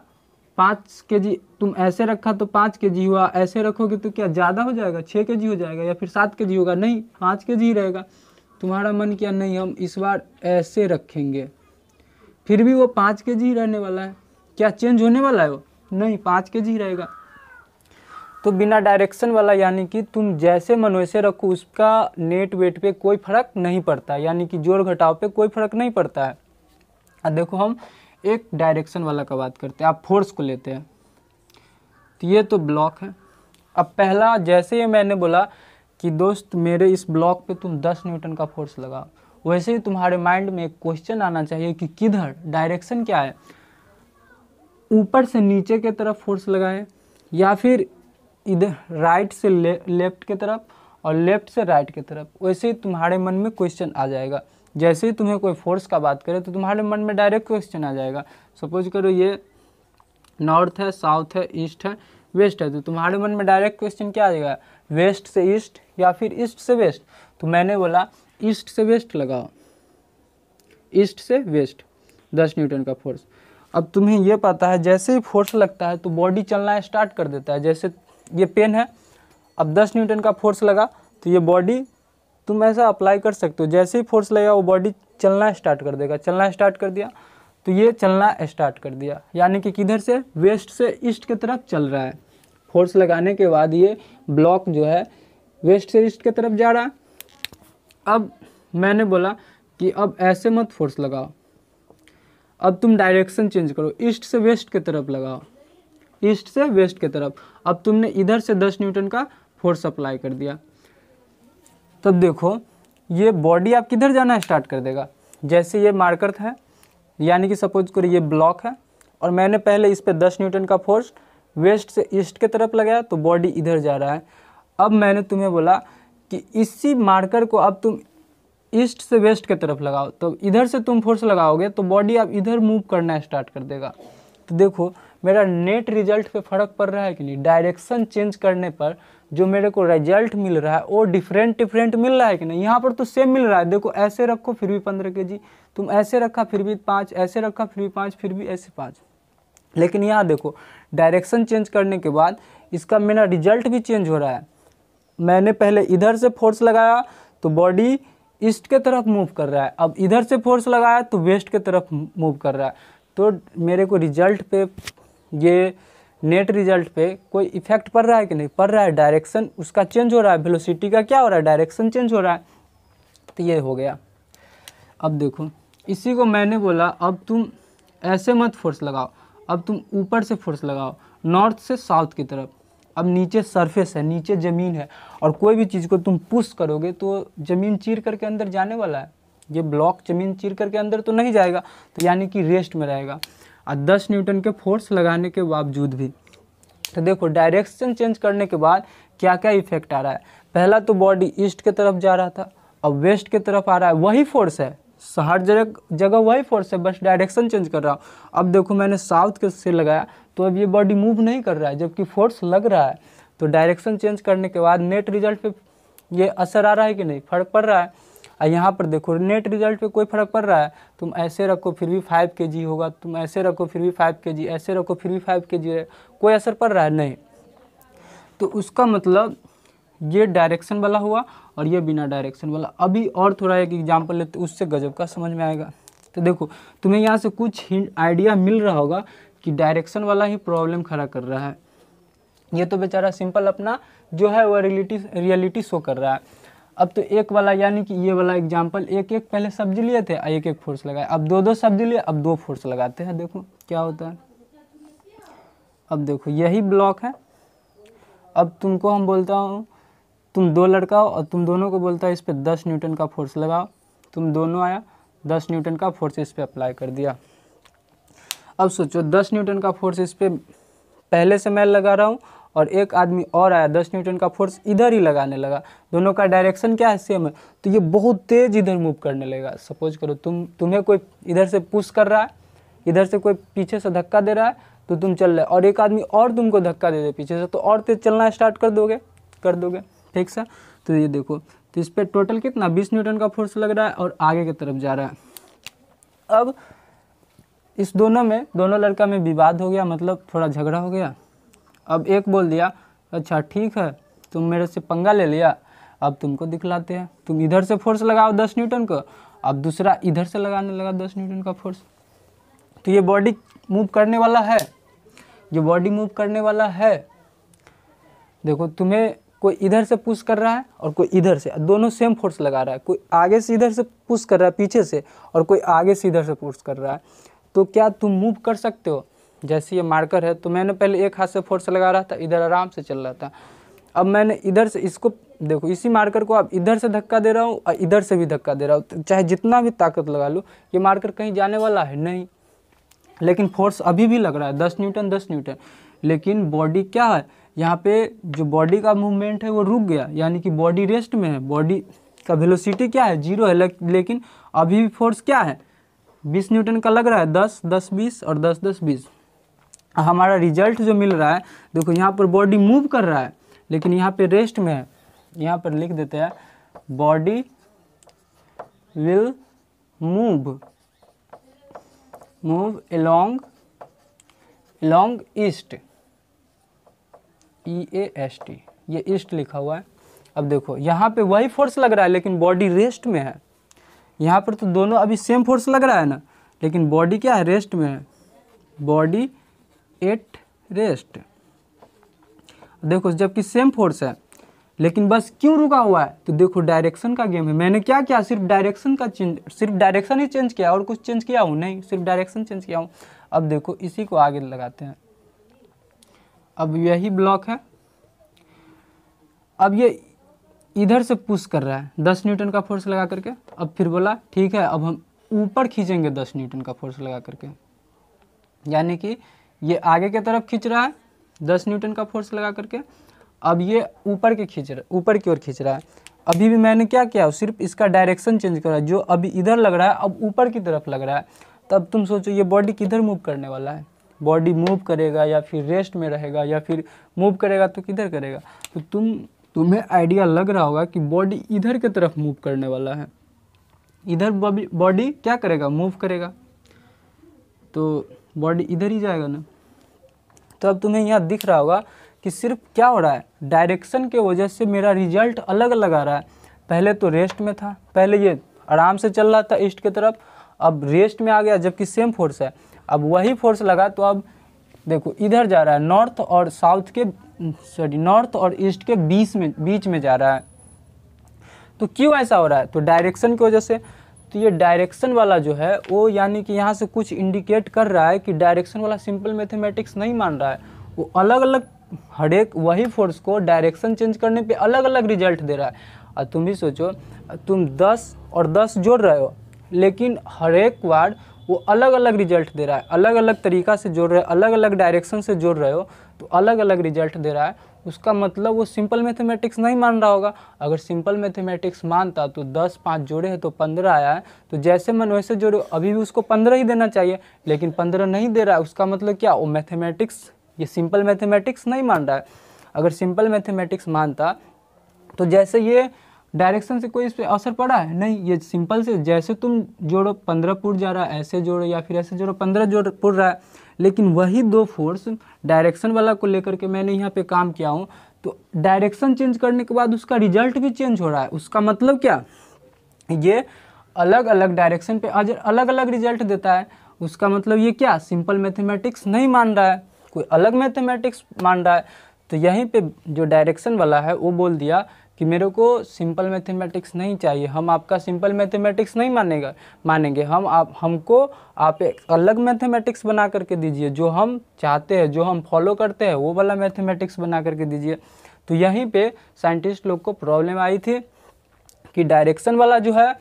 S1: 5 kg तुम ऐसे रखा तो 5 kg हुआ, ऐसे रखोगे तो क्या ज़्यादा हो जाएगा, 6 kg हो जाएगा या फिर 7 kg होगा? नहीं, 5 kg ही रहेगा। तुम्हारा मन किया नहीं हम इस बार ऐसे रखेंगे, फिर भी वो 5 kg ही रहने वाला है। क्या चेंज होने वाला है वो? नहीं, 5 kg ही रहेगा। तो बिना डायरेक्शन वाला, यानी कि तुम जैसे मन वैसे रखो, उसका नेट वेट पे कोई फर्क नहीं पड़ता, यानी कि जोड़ घटाव पे कोई फर्क नहीं पड़ता है। अब देखो हम एक डायरेक्शन वाला का बात करते हैं। आप फोर्स को लेते हैं, तो ये तो ब्लॉक है। अब पहला जैसे ही मैंने बोला कि दोस्त मेरे इस ब्लॉक पे तुम 10 न्यूटन का फोर्स लगाओ, वैसे ही तुम्हारे माइंड में एक क्वेश्चन आना चाहिए कि किधर, डायरेक्शन क्या है, ऊपर से नीचे के तरफ फोर्स लगाएं या फिर इधर राइट से लेफ्ट के तरफ और लेफ्ट से राइट की तरफ। वैसे ही तुम्हारे मन में क्वेश्चन आ जाएगा। जैसे ही तुम्हें कोई फोर्स का बात करे तो तुम्हारे मन में डायरेक्ट क्वेश्चन आ जाएगा। सपोज करो ये नॉर्थ है, साउथ है, ईस्ट है, वेस्ट है, तो तुम्हारे मन में डायरेक्ट क्वेश्चन क्या आ जाएगा, वेस्ट से ईस्ट या फिर ईस्ट से वेस्ट। तो मैंने बोला ईस्ट से वेस्ट लगाओ, ईस्ट से वेस्ट 10 न्यूटन का फोर्स। अब तुम्हें ये पता है जैसे ही फोर्स लगता है तो बॉडी चलना स्टार्ट कर देता है। जैसे ये पेन है, अब 10 न्यूटन का फोर्स लगा तो ये बॉडी तुम ऐसा अप्लाई कर सकते हो, जैसे ही फोर्स लगेगा वो बॉडी चलना स्टार्ट कर देगा। चलना स्टार्ट कर दिया तो ये चलना स्टार्ट कर दिया, यानी कि किधर से, वेस्ट से ईस्ट की तरफ चल रहा है। फोर्स लगाने के बाद ये ब्लॉक जो है वेस्ट से ईस्ट की तरफ जा रहा है। अब मैंने बोला कि अब ऐसे मत फोर्स लगाओ, अब तुम डायरेक्शन चेंज करो, ईस्ट से वेस्ट की तरफ लगाओ, ईस्ट से वेस्ट की तरफ। अब तुमने इधर से 10 न्यूटन का फोर्स अप्लाई कर दिया, तब देखो ये बॉडी आप किधर जाना स्टार्ट कर देगा। जैसे ये मार्कर था, यानी कि सपोज करो ये ब्लॉक है और मैंने पहले इस पे 10 न्यूटन का फोर्स वेस्ट से ईस्ट की तरफ लगाया तो बॉडी इधर जा रहा है। अब मैंने तुम्हें बोला कि इसी मार्कर को अब तुम ईस्ट से वेस्ट की तरफ लगाओ, तो इधर से तुम फोर्स लगाओगे तो बॉडी अब इधर मूव करना स्टार्ट कर देगा। तो देखो मेरा नेट रिजल्ट पे फ़र्क पड़ रहा है कि नहीं, डायरेक्शन चेंज करने पर जो मेरे को रिजल्ट मिल रहा है वो डिफरेंट मिल रहा है कि नहीं। यहाँ पर तो सेम मिल रहा है, देखो ऐसे रखो फिर भी 15 kg, तुम ऐसे रखा फिर भी 5, ऐसे रखा फिर भी 5, फिर भी ऐसे 5। लेकिन यहाँ देखो डायरेक्शन चेंज करने के बाद इसका मेरा रिजल्ट भी चेंज हो रहा है। मैंने पहले इधर से फोर्स लगाया तो बॉडी ईस्ट के तरफ मूव कर रहा है, अब इधर से फोर्स लगाया तो वेस्ट के तरफ मूव कर रहा है। तो मेरे को रिजल्ट पे, ये नेट रिजल्ट पे कोई इफेक्ट पड़ रहा है कि नहीं, पड़ रहा है। डायरेक्शन उसका चेंज हो रहा है, वेलोसिटी का क्या हो रहा है, डायरेक्शन चेंज हो रहा है। तो ये हो गया। अब देखो इसी को मैंने बोला अब तुम ऐसे मत फोर्स लगाओ, अब तुम ऊपर से फोर्स लगाओ, नॉर्थ से साउथ की तरफ। अब नीचे सरफेस है, नीचे ज़मीन है और कोई भी चीज़ को तुम पुश करोगे तो ज़मीन चीर करके अंदर जाने वाला है। ये ब्लॉक ज़मीन चीर करके अंदर तो नहीं जाएगा, तो यानी कि रेस्ट में रहेगा। और 10 न्यूटन के फोर्स लगाने के बावजूद भी तो देखो डायरेक्शन चेंज करने के बाद क्या क्या इफेक्ट आ रहा है। पहला तो बॉडी ईस्ट की तरफ जा रहा था, अब वेस्ट की तरफ आ रहा है, वही फोर्स है, हर जगह वही फोर्स है, बस डायरेक्शन चेंज कर रहा हूँ। अब देखो मैंने साउथ के से लगाया तो अब ये बॉडी मूव नहीं कर रहा है, जबकि फोर्स लग रहा है। तो डायरेक्शन चेंज करने के बाद नेट रिजल्ट पे ये असर आ रहा है कि नहीं, फ़र्क पड़ रहा है। और यहाँ पर देखो नेट रिजल्ट पे कोई फ़र्क पड़ रहा है। तुम ऐसे रखो फिर भी 5 kg होगा, तुम ऐसे रखो फिर भी 5 kg, ऐसे रखो फिर भी 5 kg, कोई असर पड़ रहा है नहीं। तो उसका मतलब ये डायरेक्शन वाला हुआ और ये बिना डायरेक्शन वाला। अभी और थोड़ा एक एग्जांपल लेते, उससे गजब का समझ में आएगा। तो देखो तुम्हें यहाँ से कुछ हिंट आइडिया मिल रहा होगा कि डायरेक्शन वाला ही प्रॉब्लम खड़ा कर रहा है। ये तो बेचारा सिंपल अपना जो है वो रियलिटी शो कर रहा है। अब तो एक वाला, यानी कि ये वाला एग्जांपल, एक एक पहले सब्जी लिए थे, एक एक फोर्स लगाए, अब 2 सब्जी लिए, अब 2 फोर्स लगाते हैं। देखो क्या होता है। अब देखो यही ब्लॉक है, अब तुमको हम बोलता हूँ तुम 2 लड़का हो और तुम दोनों को बोलता है इस पर 10 न्यूटन का फोर्स लगाओ, तुम दोनों आया 10 न्यूटन का फोर्स इस पर अप्लाई कर दिया। अब सोचो 10 न्यूटन का फोर्स इस पर पहले से मैं लगा रहा हूँ और एक आदमी और आया 10 न्यूटन का फोर्स इधर ही लगाने लगा, दोनों का डायरेक्शन क्या है, सेम है, तो ये बहुत तेज़ इधर मूव करने लगेगा। सपोज करो तुम्हें कोई इधर से पुश कर रहा है, इधर से कोई पीछे से धक्का दे रहा है तो तुम चल रहे, और एक आदमी और तुमको धक्का दे दे पीछे से, तो और तेज चलना स्टार्ट कर दोगे ठीक सा। तो ये देखो, तो इस पर टोटल कितना 20 न्यूटन का फोर्स लग रहा है और आगे की तरफ जा रहा है। अब इस दोनों लड़का में विवाद हो गया, मतलब थोड़ा झगड़ा हो गया। अब एक बोल दिया अच्छा ठीक है तुम मेरे से पंगा ले लिया, अब तुमको दिखलाते हैं, तुम इधर से फोर्स लगाओ 10 न्यूटन को, अब दूसरा इधर से लगाने लगा 10 न्यूटन का फोर्स। तो ये बॉडी मूव करने वाला है, ये बॉडी मूव करने वाला है। देखो तुम्हें कोई इधर से पुश कर रहा है और कोई इधर से, दोनों सेम फोर्स लगा रहा है। कोई आगे से इधर से पुश कर रहा है पीछे से, और कोई आगे से इधर से पुश कर रहा है। तो क्या तुम मूव कर सकते हो? जैसे ये मार्कर है, तो मैंने पहले एक हाथ से फोर्स लगा रहा था, इधर आराम से चल रहा था। अब मैंने इधर से इसको देखो, इसी मार्कर को अब इधर से धक्का दे रहा हूँ और इधर से भी धक्का दे रहा हूँ, तो चाहे जितना भी ताकत लगा लूँ, ये मार्कर कहीं जाने वाला है नहीं। लेकिन फोर्स अभी भी लग रहा है 10 न्यूटन 10 न्यूटन। लेकिन बॉडी क्या है, यहाँ पे जो बॉडी का मूवमेंट है वो रुक गया, यानी कि बॉडी रेस्ट में है। बॉडी का वेलोसिटी क्या है, 0 है, लेकिन अभी भी फोर्स क्या है, 20 न्यूटन का लग रहा है। 10 10 20 और 10 10 20। हमारा रिजल्ट जो मिल रहा है, देखो यहाँ पर बॉडी मूव कर रहा है लेकिन यहाँ पे रेस्ट में है। यहाँ पर लिख देते हैं body will move along east, EAST, ये ईस्ट लिखा हुआ है। अब देखो यहाँ पे वही फोर्स लग रहा है लेकिन बॉडी रेस्ट में है। यहाँ पर तो दोनों अभी सेम फोर्स लग रहा है ना, लेकिन बॉडी क्या है, रेस्ट में है। Body at rest. देखो जबकि सेम फोर्स है लेकिन बस क्यों रुका हुआ है, तो देखो डायरेक्शन का गेम है। मैंने क्या किया, सिर्फ डायरेक्शन ही चेंज किया, और कुछ चेंज किया हूँ नहीं, सिर्फ डायरेक्शन चेंज किया हूँ। अब देखो इसी को आगे लगाते हैं। अब यही ब्लॉक है, अब ये इधर से पुश कर रहा है 10 न्यूटन का फोर्स लगा करके। अब फिर बोला ठीक है, अब हम ऊपर खींचेंगे 10 न्यूटन का फोर्स लगा करके, यानी कि ये आगे की तरफ खींच रहा है 10 न्यूटन का फोर्स लगा करके। अब ये ऊपर की ओर खींच रहा है। अभी भी मैंने क्या किया, सिर्फ इसका डायरेक्शन चेंज करा, जो अभी इधर लग रहा है अब ऊपर की तरफ लग रहा है। तब तुम सोचो ये बॉडी किधर मूव करने वाला है, बॉडी मूव करेगा या फिर रेस्ट में रहेगा, या फिर मूव करेगा तो किधर करेगा। तो तुम्हें आइडिया लग रहा होगा कि बॉडी इधर की तरफ मूव करने वाला है। इधर बॉडी क्या करेगा, मूव करेगा, तो बॉडी इधर ही जाएगा ना। तो अब तुम्हें यहाँ दिख रहा होगा कि सिर्फ क्या हो रहा है, डायरेक्शन के वजह से मेरा रिजल्ट अलग अलग आ रहा है। पहले तो रेस्ट में था, पहले ये आराम से चल रहा था ईस्ट की तरफ, अब रेस्ट में आ गया जबकि सेम फोर्स है। अब वही फोर्स लगा तो अब देखो इधर जा रहा है, नॉर्थ और ईस्ट के बीच में जा रहा है। तो क्यों ऐसा हो रहा है, तो डायरेक्शन की वजह से। तो ये डायरेक्शन वाला जो है वो यानी कि यहाँ से कुछ इंडिकेट कर रहा है कि डायरेक्शन वाला सिंपल मैथमेटिक्स नहीं मान रहा है। वो अलग अलग हर एक वही फोर्स को डायरेक्शन चेंज करने पे अलग अलग रिजल्ट दे रहा है। और तुम भी सोचो, तुम 10 और 10 जोड़ रहे हो लेकिन हर एक बार वो अलग अलग रिजल्ट दे रहा है, अलग अलग तरीका से जोड़ रहे हो, अलग अलग डायरेक्शन से जोड़ रहे हो, तो अलग अलग रिजल्ट दे रहा है। उसका मतलब वो सिंपल मैथमेटिक्स नहीं मान रहा होगा। अगर सिंपल मैथमेटिक्स मानता तो 10 5 जोड़े हैं तो 15 आया है, तो जैसे मन वैसे जोड़ो, अभी भी उसको 15 ही देना चाहिए, लेकिन 15 नहीं दे रहा है। उसका मतलब क्या, वो मैथमेटिक्स, ये सिंपल मैथमेटिक्स नहीं मान रहा है। अगर सिंपल मैथमेटिक्स मानता तो जैसे ये डायरेक्शन से कोई इस पर असर पड़ा है नहीं, ये सिंपल से जैसे तुम जोड़ो 15 पुर जा रहा है, ऐसे जोड़ो या फिर ऐसे जोड़ो 15 जोड़ पुर रहा है। लेकिन वही दो फोर्स डायरेक्शन वाला को लेकर के मैंने यहाँ पे काम किया हूँ, तो डायरेक्शन चेंज करने के बाद उसका रिजल्ट भी चेंज हो रहा है। उसका मतलब क्या, ये अलग अलग डायरेक्शन पे अलग अलग रिजल्ट देता है। उसका मतलब ये क्या, सिंपल मैथमेटिक्स नहीं मान रहा है, कोई अलग मैथमेटिक्स मान रहा है। तो यहीं पे जो डायरेक्शन वाला है वो बोल दिया कि मेरे को सिंपल मैथमेटिक्स नहीं चाहिए, हम आपका सिंपल मैथमेटिक्स नहीं मानेंगे, हमको आप एक अलग मैथमेटिक्स बना करके दीजिए, जो हम चाहते हैं, जो हम फॉलो करते हैं वो वाला मैथमेटिक्स बना करके दीजिए। तो यहीं पे साइंटिस्ट लोग को प्रॉब्लम आई थी कि डायरेक्शन वाला जो है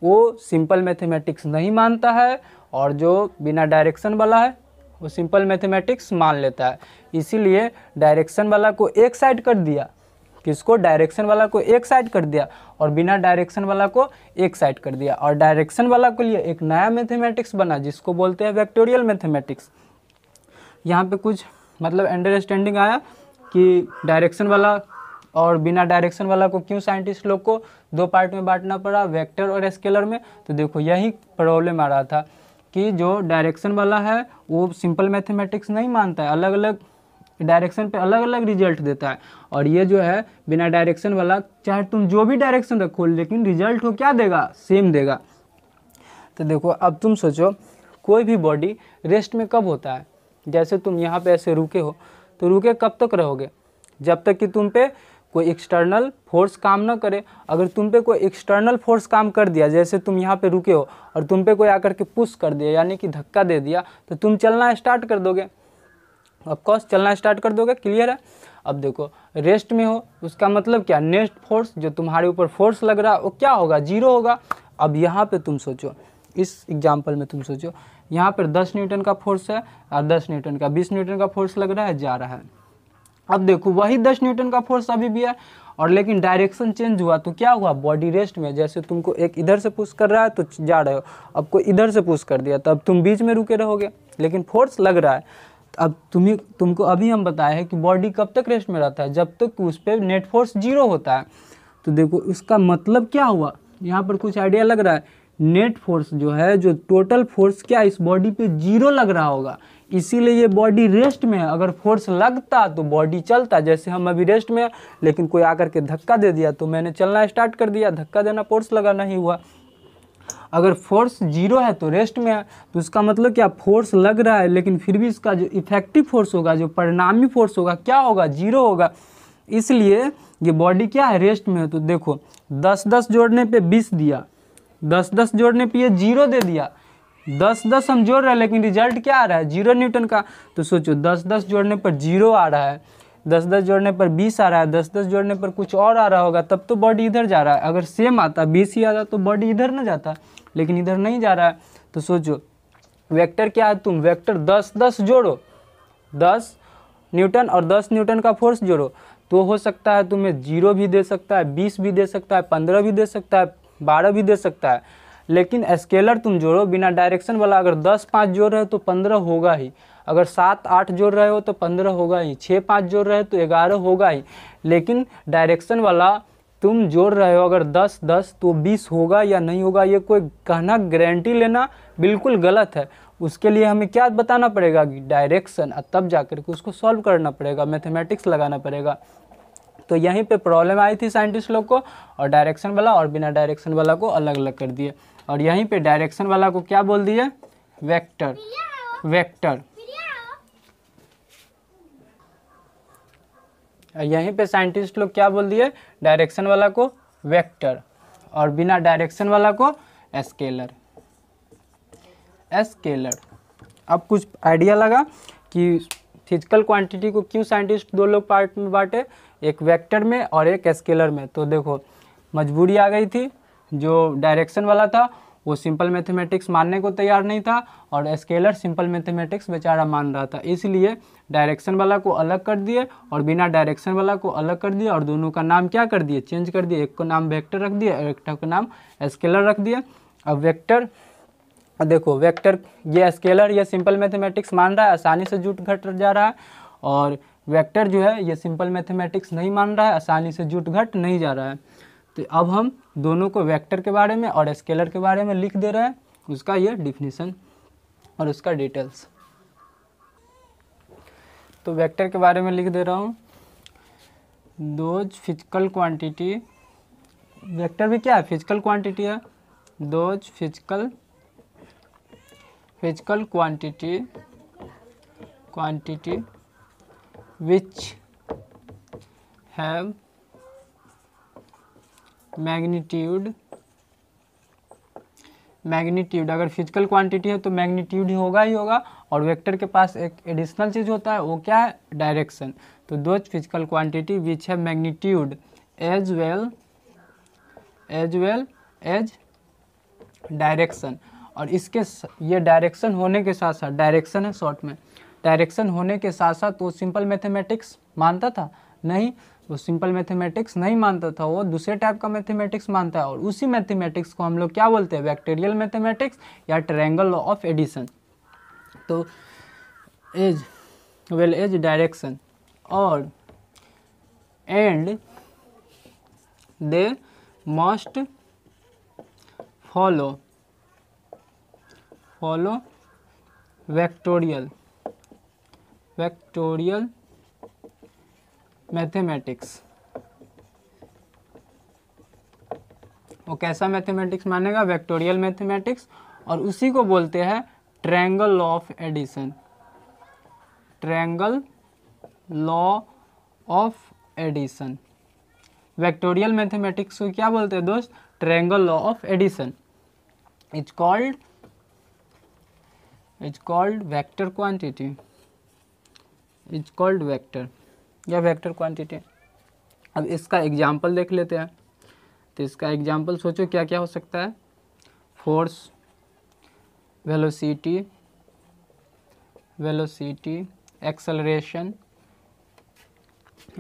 S1: वो सिंपल मैथमेटिक्स नहीं मानता है, और जो बिना डायरेक्शन वाला है वो सिंपल मैथमेटिक्स मान लेता है। इसीलिए डायरेक्शन वाला को एक साइड कर दिया, किसको, डायरेक्शन वाला को एक साइड कर दिया, और बिना डायरेक्शन वाला को एक साइड कर दिया। और डायरेक्शन वाला के लिए एक नया मैथमेटिक्स बना जिसको बोलते हैं वेक्टोरियल मैथमेटिक्स। यहाँ पे कुछ मतलब अंडरस्टैंडिंग आया कि डायरेक्शन वाला और बिना डायरेक्शन वाला को क्यों साइंटिस्ट लोग को दो पार्ट में बांटना पड़ा, वेक्टर और स्केलर में। तो देखो यही प्रॉब्लम आ रहा था कि जो डायरेक्शन वाला है वो सिंपल मैथमेटिक्स नहीं मानता है, अलग अलग डायरेक्शन पे अलग अलग रिजल्ट देता है। और ये जो है बिना डायरेक्शन वाला, चाहे तुम जो भी डायरेक्शन रखो लेकिन रिजल्ट हो क्या देगा, सेम देगा। तो देखो अब तुम सोचो, कोई भी बॉडी रेस्ट में कब होता है, जैसे तुम यहाँ पे ऐसे रुके हो तो रुके कब तक रहोगे, जब तक कि तुम पे कोई एक्सटर्नल फोर्स काम ना करे। अगर तुम पे कोई एक्सटर्नल फोर्स काम कर दिया, जैसे तुम यहाँ पे रुके हो और तुम पे कोई आकर के पुश कर दिया यानी कि धक्का दे दिया, तो तुम चलना स्टार्ट कर दोगे, ऑफकोर्स चलना स्टार्ट कर दोगे। क्लियर है। अब देखो रेस्ट में हो, उसका मतलब क्या, नेट फोर्स जो तुम्हारे ऊपर फोर्स लग रहा है वो क्या होगा, 0 होगा। अब यहाँ पे तुम सोचो, इस एग्जाम्पल में तुम सोचो, यहाँ पर 10 न्यूटन का फोर्स है और 10 न्यूटन का 20 न्यूटन का फोर्स लग रहा है, जा रहा है। अब देखो वही 10 न्यूटन का फोर्स अभी भी है और लेकिन डायरेक्शन चेंज हुआ तो क्या हुआ, बॉडी रेस्ट में। जैसे तुमको एक इधर से पुश कर रहा है तो जा रहे हो, अब कोई इधर से पुश कर दिया तो अब तुम बीच में रुके रहोगे, लेकिन फोर्स लग रहा है। अब तुमको अभी हम बताए हैं कि बॉडी कब तक रेस्ट में रहता है, जब तक उस पर नेट फोर्स 0 होता है। तो देखो उसका मतलब क्या हुआ, यहाँ पर कुछ आइडिया लग रहा है। नेट फोर्स जो है, जो टोटल फोर्स क्या इस बॉडी पे 0 लग रहा होगा, इसीलिए ये बॉडी रेस्ट में है। अगर फोर्स लगता तो बॉडी चलता, जैसे हम अभी रेस्ट में है, लेकिन कोई आकर के धक्का दे दिया तो मैंने चलना स्टार्ट कर दिया, धक्का देना फोर्स लगा नहीं हुआ। अगर फोर्स 0 है तो रेस्ट में है, तो उसका मतलब क्या, फोर्स लग रहा है लेकिन फिर भी इसका जो इफेक्टिव फोर्स होगा, जो परिणामी फोर्स होगा, क्या होगा, 0 होगा। इसलिए ये बॉडी क्या है, रेस्ट में है। तो देखो 10-10 जोड़ने पे 20 दिया, 10-10 जोड़ने पे ये 0 दे दिया, 10-10 हम जोड़ रहे हैं लेकिन रिजल्ट क्या आ रहा है, 0 न्यूटन का। तो सोचो 10-10 जोड़ने पर 0 आ रहा है, 10-10 जोड़ने पर 20 आ रहा है, 10-10 जोड़ने पर कुछ और आ रहा होगा, तब तो बॉडी इधर जा रहा है। अगर सेम आता 20 ही आता तो बॉडी इधर ना जाता, लेकिन इधर नहीं जा रहा है। तो सोचो वेक्टर क्या है, तुम वेक्टर 10-10 जोड़ो, 10 न्यूटन और 10 न्यूटन का फोर्स जोड़ो, तो हो सकता है तुम्हें 0 भी दे सकता है, 20 भी दे सकता है, 15 भी दे सकता है, 12 भी दे सकता है। लेकिन स्केलर तुम जोड़ो बिना डायरेक्शन वाला, अगर 10-5 जोड़ रहे हो तो 15 होगा ही, अगर 7-8 जोड़ रहे हो तो 15 होगा ही, 6-5 जोड़ रहे हो तो 11 होगा ही। लेकिन डायरेक्शन वाला तुम जोड़ रहे हो अगर 10-10 तो 20 होगा या नहीं होगा, ये कोई कहना गारंटी लेना बिल्कुल गलत है। उसके लिए हमें क्या बताना पड़ेगा कि डायरेक्शन, तब जाकर के उसको सॉल्व करना पड़ेगा, मैथमेटिक्स लगाना पड़ेगा। तो यहीं पे प्रॉब्लम आई थी साइंटिस्ट लोग को, और डायरेक्शन वाला और बिना डायरेक्शन वाला को अलग अलग कर दिए, और यहीं पे डायरेक्शन वाला को क्या बोल दिए, वेक्टर। वेक्टर यहीं पे साइंटिस्ट लोग क्या बोल दिए, डायरेक्शन वाला को वेक्टर और बिना डायरेक्शन वाला को स्केलर। स्केलर। अब कुछ आइडिया लगा कि फिजिकल क्वांटिटी को क्यों साइंटिस्ट 2 लोग पार्ट में बांटे, एक वेक्टर में और एक स्केलर में। तो देखो मजबूरी आ गई थी, जो डायरेक्शन वाला था वो सिंपल मैथमेटिक्स मानने को तैयार नहीं था और स्केलर सिंपल मैथमेटिक्स बेचारा मान रहा था, इसलिए डायरेक्शन वाला को अलग कर दिए और बिना डायरेक्शन वाला को अलग कर दिए, और दोनों का नाम क्या कर दिए, चेंज कर दिए। एक को नाम वेक्टर रख दिया और एक का नाम स्केलर रख दिया। अब वेक्टर, देखो वेक्टर ये स्केलर ये सिंपल मैथमेटिक्स मान रहा है, आसानी से जुट घट जा रहा है, और वेक्टर जो है ये सिंपल मैथमेटिक्स नहीं मान रहा है, आसानी से जुट घट नहीं जा रहा है। तो अब हम दोनों को वेक्टर के बारे में और स्केलर के बारे में लिख दे रहे हैं, उसका ये डिफिनीशन और उसका डिटेल्स। तो वेक्टर के बारे में लिख दे रहा हूँ, दोज फिजिकल क्वांटिटी, वेक्टर भी क्या है, फिजिकल क्वांटिटी है, those physical quantity which have magnitude, अगर फिजिकल क्वांटिटी है तो मैग्नीट्यूड ही होगा, और वेक्टर के पास एक एडिशनल चीज़ होता है, वो क्या है, डायरेक्शन। तो दोज फिजिकल क्वांटिटी विच है magnitude as well as direction, और इसके ये डायरेक्शन होने के साथ साथ, डायरेक्शन है शॉर्ट में, डायरेक्शन होने के साथ साथ वो सिंपल मैथमेटिक्स मानता था नहीं, वो सिंपल मैथमेटिक्स नहीं मानता था, वो दूसरे टाइप का मैथमेटिक्स मानता है, और उसी मैथमेटिक्स को हम लोग क्या बोलते हैं, वेक्टोरियल मैथमेटिक्स या ट्रायंगल लॉ ऑफ एडिशन। तो एज डायरेक्शन और and they must follow vectorial mathematics. वो कैसा मैथमेटिक्स मानेगा, वेक्टोरियल मैथमेटिक्स, और उसी को बोलते हैं triangle law of addition, triangle law of addition. Vectorial mathematics को क्या बोलते हैं दोस्त? Triangle law of addition is called vector quantity, is called vector या वेक्टर क्वांटिटी। अब इसका एग्जाम्पल देख लेते हैं। तो इसका एग्जाम्पल सोचो क्या क्या हो सकता है? फोर्स, वेलोसिटी,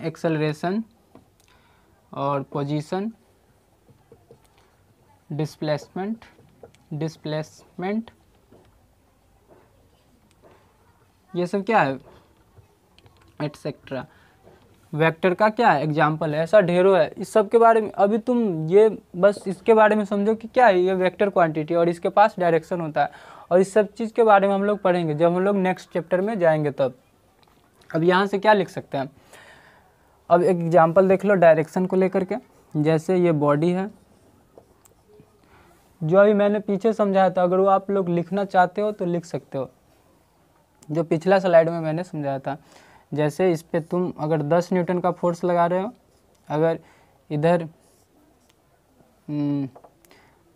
S1: एक्सेलरेशन और पोजीशन, डिस्प्लेसमेंट, ये सब क्या है? एटसेट्रा। वेक्टर का क्या है? एग्जाम्पल है। ऐसा ढेरों है। इस सब के बारे में अभी तुम ये बस इसके बारे में समझो कि क्या है ये वेक्टर क्वांटिटी और इसके पास डायरेक्शन होता है, और इस सब चीज़ के बारे में हम लोग पढ़ेंगे जब हम लोग नेक्स्ट चैप्टर में जाएंगे तब। अब यहाँ से क्या लिख सकते हैं? अब एक एग्जाम्पल देख लो डायरेक्शन को लेकर के। जैसे ये बॉडी है, जो अभी मैंने पीछे समझाया था, अगर वो आप लोग लिखना चाहते हो तो लिख सकते हो, जो पिछला स्लाइड में मैंने समझाया था। जैसे इस पे तुम अगर 10 न्यूटन का फोर्स लगा रहे हो, अगर इधर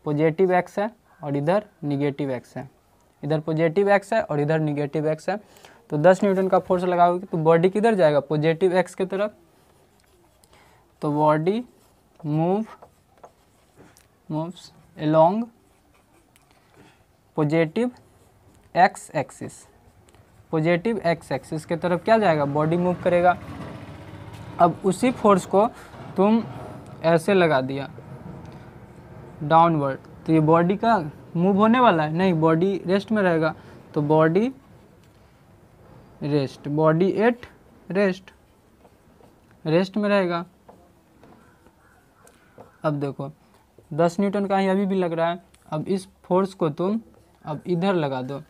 S1: पॉजिटिव एक्स है और इधर निगेटिव एक्स है, इधर पॉजिटिव एक्स है और इधर निगेटिव एक्स है, तो 10 न्यूटन का फोर्स लगाओगे तो बॉडी किधर जाएगा? पॉजिटिव एक्स की तरफ। तो body moves along positive x axis, positive x axis के तरफ क्या जाएगा? बॉडी मूव करेगा। अब उसी फोर्स को तुम ऐसे लगा दिया डाउनवर्ड, तो ये बॉडी का मूव होने वाला है? नहीं, बॉडी रेस्ट में रहेगा। तो body rest, body at rest में रहेगा। अब देखो 10 न्यूटन का ही अभी भी लग रहा है। अब इस फोर्स को तुम अब इधर लगा दो,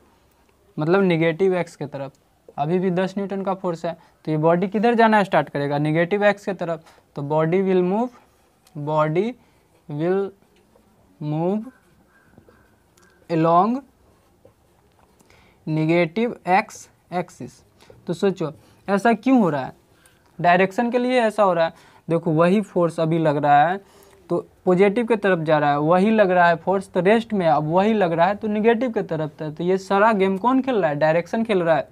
S1: मतलब निगेटिव एक्स के तरफ। अभी भी 10 न्यूटन का फोर्स है, तो ये बॉडी किधर जाना स्टार्ट करेगा? निगेटिव एक्स के तरफ। तो body will move along negative x axis. तो सोचो ऐसा क्यों हो रहा है? डायरेक्शन के लिए ऐसा हो रहा है। देखो वही फोर्स अभी लग रहा है तो पॉजिटिव के तरफ जा रहा है, वही लग रहा है फोर्स तो रेस्ट में, अब वही लग रहा है तो निगेटिव के तरफ था। तो ये सारा गेम कौन खेल रहा है? डायरेक्शन खेल रहा है।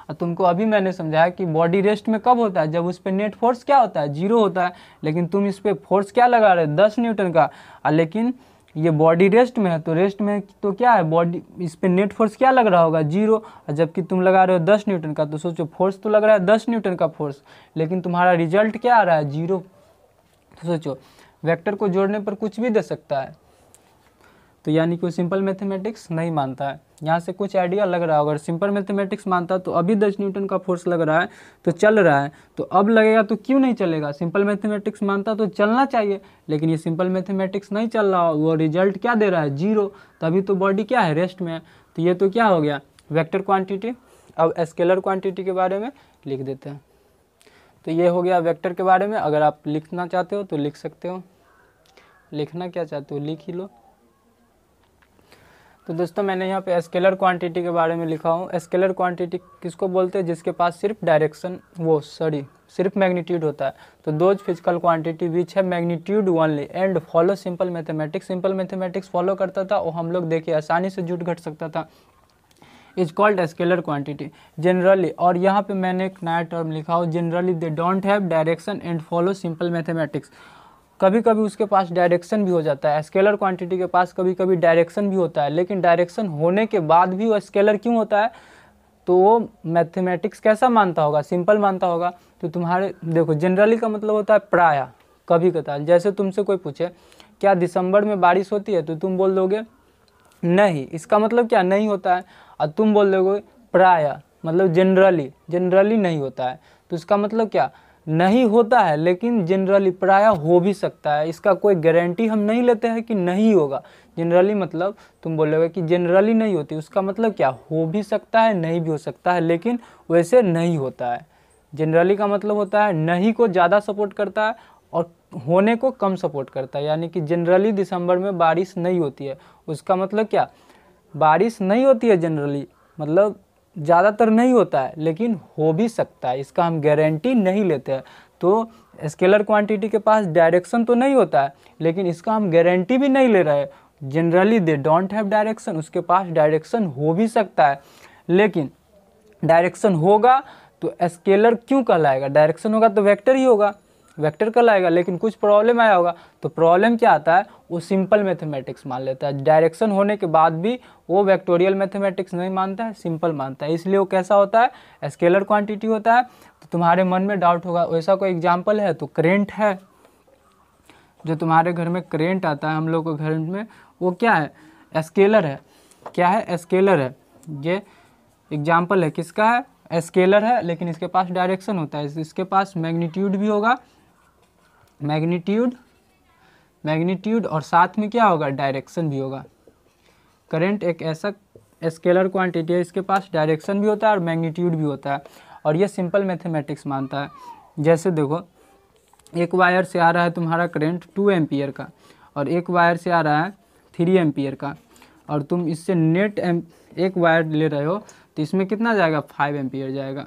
S1: और तुमको अभी मैंने समझाया कि बॉडी रेस्ट में कब होता है? जब उस पर नेट फोर्स क्या होता है? 0 होता है। लेकिन तुम इस पर फोर्स क्या लगा रहे हो? 10 न्यूटन का। लेकिन ये बॉडी रेस्ट में है, तो रेस्ट में तो क्या है? बॉडी इस पे नेट फोर्स क्या लग रहा होगा? 0। और जबकि तुम लगा रहे हो 10 न्यूटन का, तो सोचो फोर्स तो लग रहा है 10 न्यूटन का फोर्स, लेकिन तुम्हारा रिजल्ट क्या आ रहा है? 0। तो सोचो वेक्टर को जोड़ने पर कुछ भी दे सकता है। तो यानी कि सिंपल मैथमेटिक्स नहीं मानता है। यहाँ से कुछ आइडिया लग रहा है, अगर सिंपल मैथमेटिक्स मानता तो अभी 10 न्यूटन का फोर्स लग रहा है तो चल रहा है, तो अब लगेगा तो क्यों नहीं चलेगा? सिंपल मैथमेटिक्स मानता तो चलना चाहिए, लेकिन ये सिंपल मैथमेटिक्स नहीं चल रहा, वो रिजल्ट क्या दे रहा है? 0। तभी तो बॉडी क्या है? रेस्ट में है। तो ये तो क्या हो गया? Vector quantity. अब स्केलर क्वांटिटी के बारे में लिख देते हैं। तो ये हो गया वेक्टर के बारे में। अगर आप लिखना चाहते हो तो लिख सकते हो, लिखना क्या चाहते हो लिख ही लो। तो दोस्तों मैंने यहाँ पे स्केलर क्वांटिटी के बारे में लिखा हूँ। स्केलर क्वांटिटी किसको बोलते हैं? जिसके पास सिर्फ सिर्फ मैग्नीट्यूड होता है। तो दोज फिजिकल क्वांटिटी विच है magnitude only and follow simple mathematics. Simple mathematics follow करता था और हम लोग देखिए आसानी से जुट घट सकता था। Is called scalar quantity generally. और यहाँ पे मैंने एक नया टर्म लिखा हो, generally they don't have direction and follow simple mathematics. कभी कभी उसके पास डायरेक्शन भी हो जाता है। स्केलर क्वांटिटी के पास कभी कभी डायरेक्शन भी होता है, लेकिन डायरेक्शन होने के बाद भी वो स्केलर क्यों होता है? तो वो मैथमेटिक्स कैसा मानता होगा? सिंपल मानता होगा। तो तुम्हारे देखो जनरली का मतलब होता है प्रायः, कभी कभार। जैसे तुमसे कोई पूछे क्या दिसंबर में बारिश होती है, तो तुम बोल दोगे नहीं। इसका मतलब क्या? नहीं होता है। और तुम बोल दोगे प्रायः, मतलब जनरली नहीं होता है। तो इसका मतलब क्या? नहीं होता है, लेकिन जनरली प्रायः हो भी सकता है। इसका कोई गारंटी हम नहीं लेते हैं कि नहीं होगा। जनरली मतलब तुम बोलोगे कि जनरली नहीं होती, उसका मतलब क्या? हो भी सकता है, नहीं भी हो सकता है, लेकिन वैसे नहीं होता है। जनरली का मतलब होता है नहीं को ज़्यादा सपोर्ट करता है और होने को कम सपोर्ट करता है। यानी कि जनरली दिसंबर में बारिश नहीं होती है, उसका मतलब क्या? बारिश नहीं होती है जनरली, मतलब ज़्यादातर नहीं होता है, लेकिन हो भी सकता है। इसका हम गारंटी नहीं लेते हैं। तो स्केलर क्वांटिटी के पास डायरेक्शन तो नहीं होता है, लेकिन इसका हम गारंटी भी नहीं ले रहे हैं। Generally they don't have direction, उसके पास डायरेक्शन हो भी सकता है, लेकिन डायरेक्शन होगा तो स्केलर क्यों कहलाएगा? डायरेक्शन होगा तो वेक्टर ही होगा, वेक्टर कहलाएगा। लेकिन कुछ प्रॉब्लम आया होगा, तो प्रॉब्लम क्या आता है, वो सिंपल मैथमेटिक्स मान लेता है। डायरेक्शन होने के बाद भी वो वेक्टोरियल मैथमेटिक्स नहीं मानता है, सिंपल मानता है, इसलिए वो कैसा होता है, स्केलर क्वांटिटी होता है। तो तुम्हारे मन में डाउट होगा, वैसा कोई एग्जाम्पल है? तो करेंट है, जो तुम्हारे घर में करेंट आता है हम लोग के घर में, वो क्या है, स्केलर है। क्या है? स्केलर है। ये एग्जाम्पल है, किसका है? स्केलर है, लेकिन इसके पास डायरेक्शन होता है, इसके पास मैग्नीट्यूड भी होगा, मैग्नीट्यूड और साथ में क्या होगा, डायरेक्शन भी होगा। करंट एक ऐसा स्केलर क्वांटिटी है, इसके पास डायरेक्शन भी होता है और मैग्नीट्यूड भी होता है, और ये सिंपल मैथमेटिक्स मानता है। जैसे देखो, एक वायर से आ रहा है तुम्हारा करंट 2 एम्पियर का, और एक वायर से आ रहा है 3 एम्पियर का, और तुम इससे नेट एक वायर ले रहे हो, तो इसमें कितना जाएगा, 5 एम्पियर जाएगा।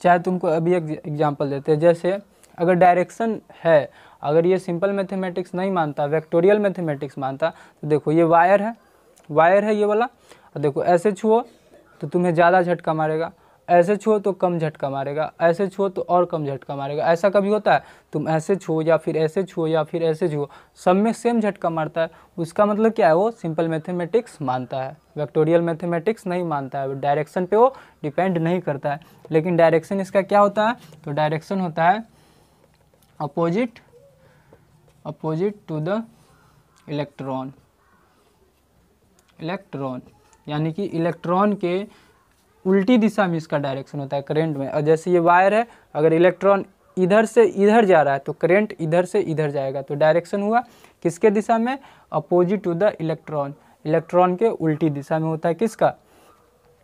S1: चाहे तुमको अभी एक एग्जांपल देते हैं, जैसे अगर डायरेक्शन है, अगर ये सिंपल मैथमेटिक्स नहीं मानता, वेक्टोरियल मैथमेटिक्स मानता, तो देखो ये वायर है ये वाला, और देखो ऐसे छुओ तो तुम्हें ज़्यादा झटका मारेगा, ऐसे छुओ तो कम झटका मारेगा, ऐसे छुओ तो और कम झटका मारेगा। ऐसा कभी होता है? तुम ऐसे छुओ या फिर ऐसे छुओ या फिर ऐसे छुओ, सब में सेम झटका मारता है। उसका मतलब क्या है, वो सिंपल मैथमेटिक्स मानता है, वेक्टोरियल मैथमेटिक्स नहीं मानता है, डायरेक्शन पे वो डिपेंड नहीं करता है। लेकिन डायरेक्शन इसका क्या होता है, तो डायरेक्शन होता है अपोजिट टू द इलेक्ट्रॉन, यानी कि इलेक्ट्रॉन के उल्टी दिशा में इसका डायरेक्शन होता है करंट में। और जैसे ये वायर है, अगर इलेक्ट्रॉन इधर से इधर जा रहा है तो करंट इधर से इधर जाएगा, तो डायरेक्शन हुआ किसके दिशा में, अपोजिट टू द इलेक्ट्रॉन के उल्टी दिशा में होता है किसका,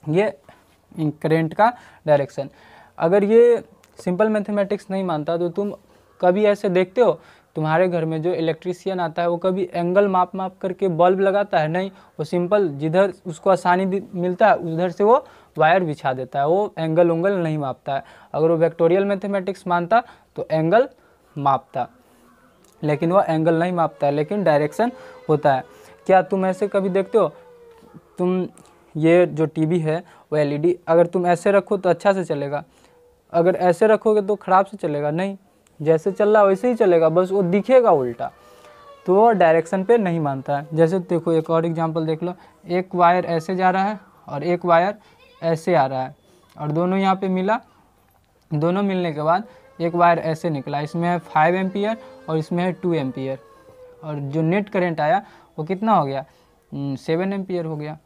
S1: ये करंट का डायरेक्शन। अगर ये सिंपल मैथमेटिक्स नहीं मानता, तो तुम कभी ऐसे देखते हो, तुम्हारे घर में जो इलेक्ट्रीशियन आता है वो कभी एंगल माप करके बल्ब लगाता है? नहीं, वो सिंपल जिधर उसको आसानी मिलता है उधर से वो वायर बिछा देता है, वो एंगल उंगल नहीं मापता है। अगर वो वेक्टोरियल मैथमेटिक्स मानता तो एंगल मापता, लेकिन वो एंगल नहीं मापता है, लेकिन डायरेक्शन होता है। क्या तुम ऐसे कभी देखते हो, तुम ये जो टीवी है वो एलईडी अगर तुम ऐसे रखो तो अच्छा से चलेगा, अगर ऐसे रखोगे तो ख़राब से चलेगा? नहीं, जैसे चल रहा है वैसे ही चलेगा, बस वो दिखेगा उल्टा, तो वो डायरेक्शन पे नहीं मानता है। जैसे देखो एक और एग्जांपल देख लो, एक वायर ऐसे जा रहा है और एक वायर ऐसे आ रहा है, और दोनों यहाँ पे मिला, दोनों मिलने के बाद एक वायर ऐसे निकला, इसमें है 5 एम्पियर और इसमें है 2 एम्पियर, और जो नेट करंट आया वो कितना हो गया, 7 एम्पियर हो गया।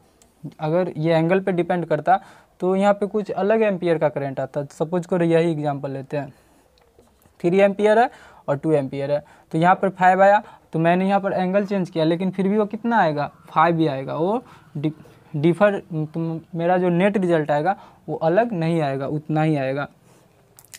S1: अगर ये एंगल पे डिपेंड करता तो यहाँ पे कुछ अलग एम्पियर का करंट आता। सपोज करो यही एग्जांपल लेते हैं, 3 एम्पियर है और 2 एम्पियर है, तो यहाँ पर 5 आया, तो मैंने यहाँ पर एंगल चेंज किया, लेकिन फिर भी वो कितना आएगा, 5 ही आएगा। वो डिफर मेरा जो नेट रिजल्ट आएगा वो अलग नहीं आएगा, उतना ही आएगा।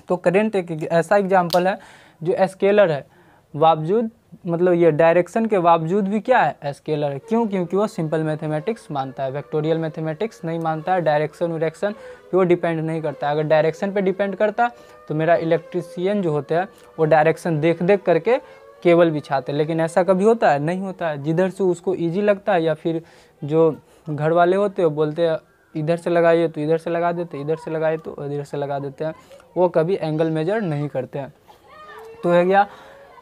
S1: तो करंट एक ऐसा एग्जांपल है जो स्केलर है, बावजूद मतलब ये डायरेक्शन के बावजूद भी क्या है, स्केलर है। क्यों? क्योंकि वो सिंपल मैथमेटिक्स मानता है, वेक्टोरियल मैथमेटिक्स नहीं मानता है, डायरेक्शन वायरेक्शन पे वो डिपेंड नहीं करता है। अगर डायरेक्शन पे डिपेंड करता तो मेरा इलेक्ट्रीशियन जो होता है वो डायरेक्शन देख देख करके केबल बिछाते, लेकिन ऐसा कभी होता है? नहीं होता है। जिधर से उसको ईजी लगता है, या फिर जो घर वाले होते हैं बोलते हैं इधर से लगाइए तो इधर से लगा देते, इधर से लगाइए तो इधर से लगा देते हैं, वो कभी एंगल मेजर नहीं करते हैं। तो हो गया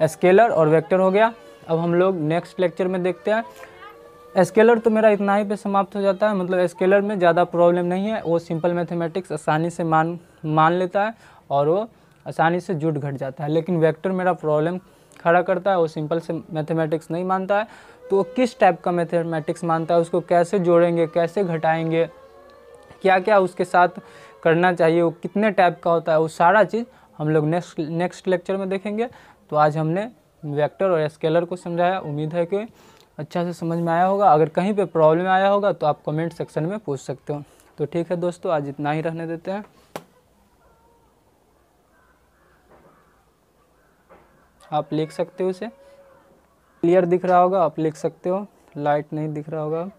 S1: स्केलर और वेक्टर हो गया। अब हम लोग नेक्स्ट लेक्चर में देखते हैं। स्केलर तो मेरा इतना ही पे समाप्त हो जाता है, मतलब स्केलर में ज़्यादा प्रॉब्लम नहीं है, वो सिंपल मैथमेटिक्स आसानी से मान लेता है और वो आसानी से जुट घट जाता है। लेकिन वेक्टर मेरा प्रॉब्लम खड़ा करता है, वो सिंपल से मैथमेटिक्स नहीं मानता है। तो किस टाइप का मैथमेटिक्स मानता है, उसको कैसे जोड़ेंगे, कैसे घटाएंगे, क्या क्या उसके साथ करना चाहिए, वो कितने टाइप का होता है, वो सारा चीज़ हम लोग नेक्स्ट लेक्चर में देखेंगे। तो आज हमने वेक्टर और स्केलर को समझाया, उम्मीद है कि अच्छा से समझ में आया होगा। अगर कहीं पे प्रॉब्लम आया होगा तो आप कमेंट सेक्शन में पूछ सकते हो। तो ठीक है दोस्तों, आज इतना ही रहने देते हैं। आप लिख सकते हो, उसे क्लियर दिख रहा होगा, आप लिख सकते हो, लाइट नहीं दिख रहा होगा।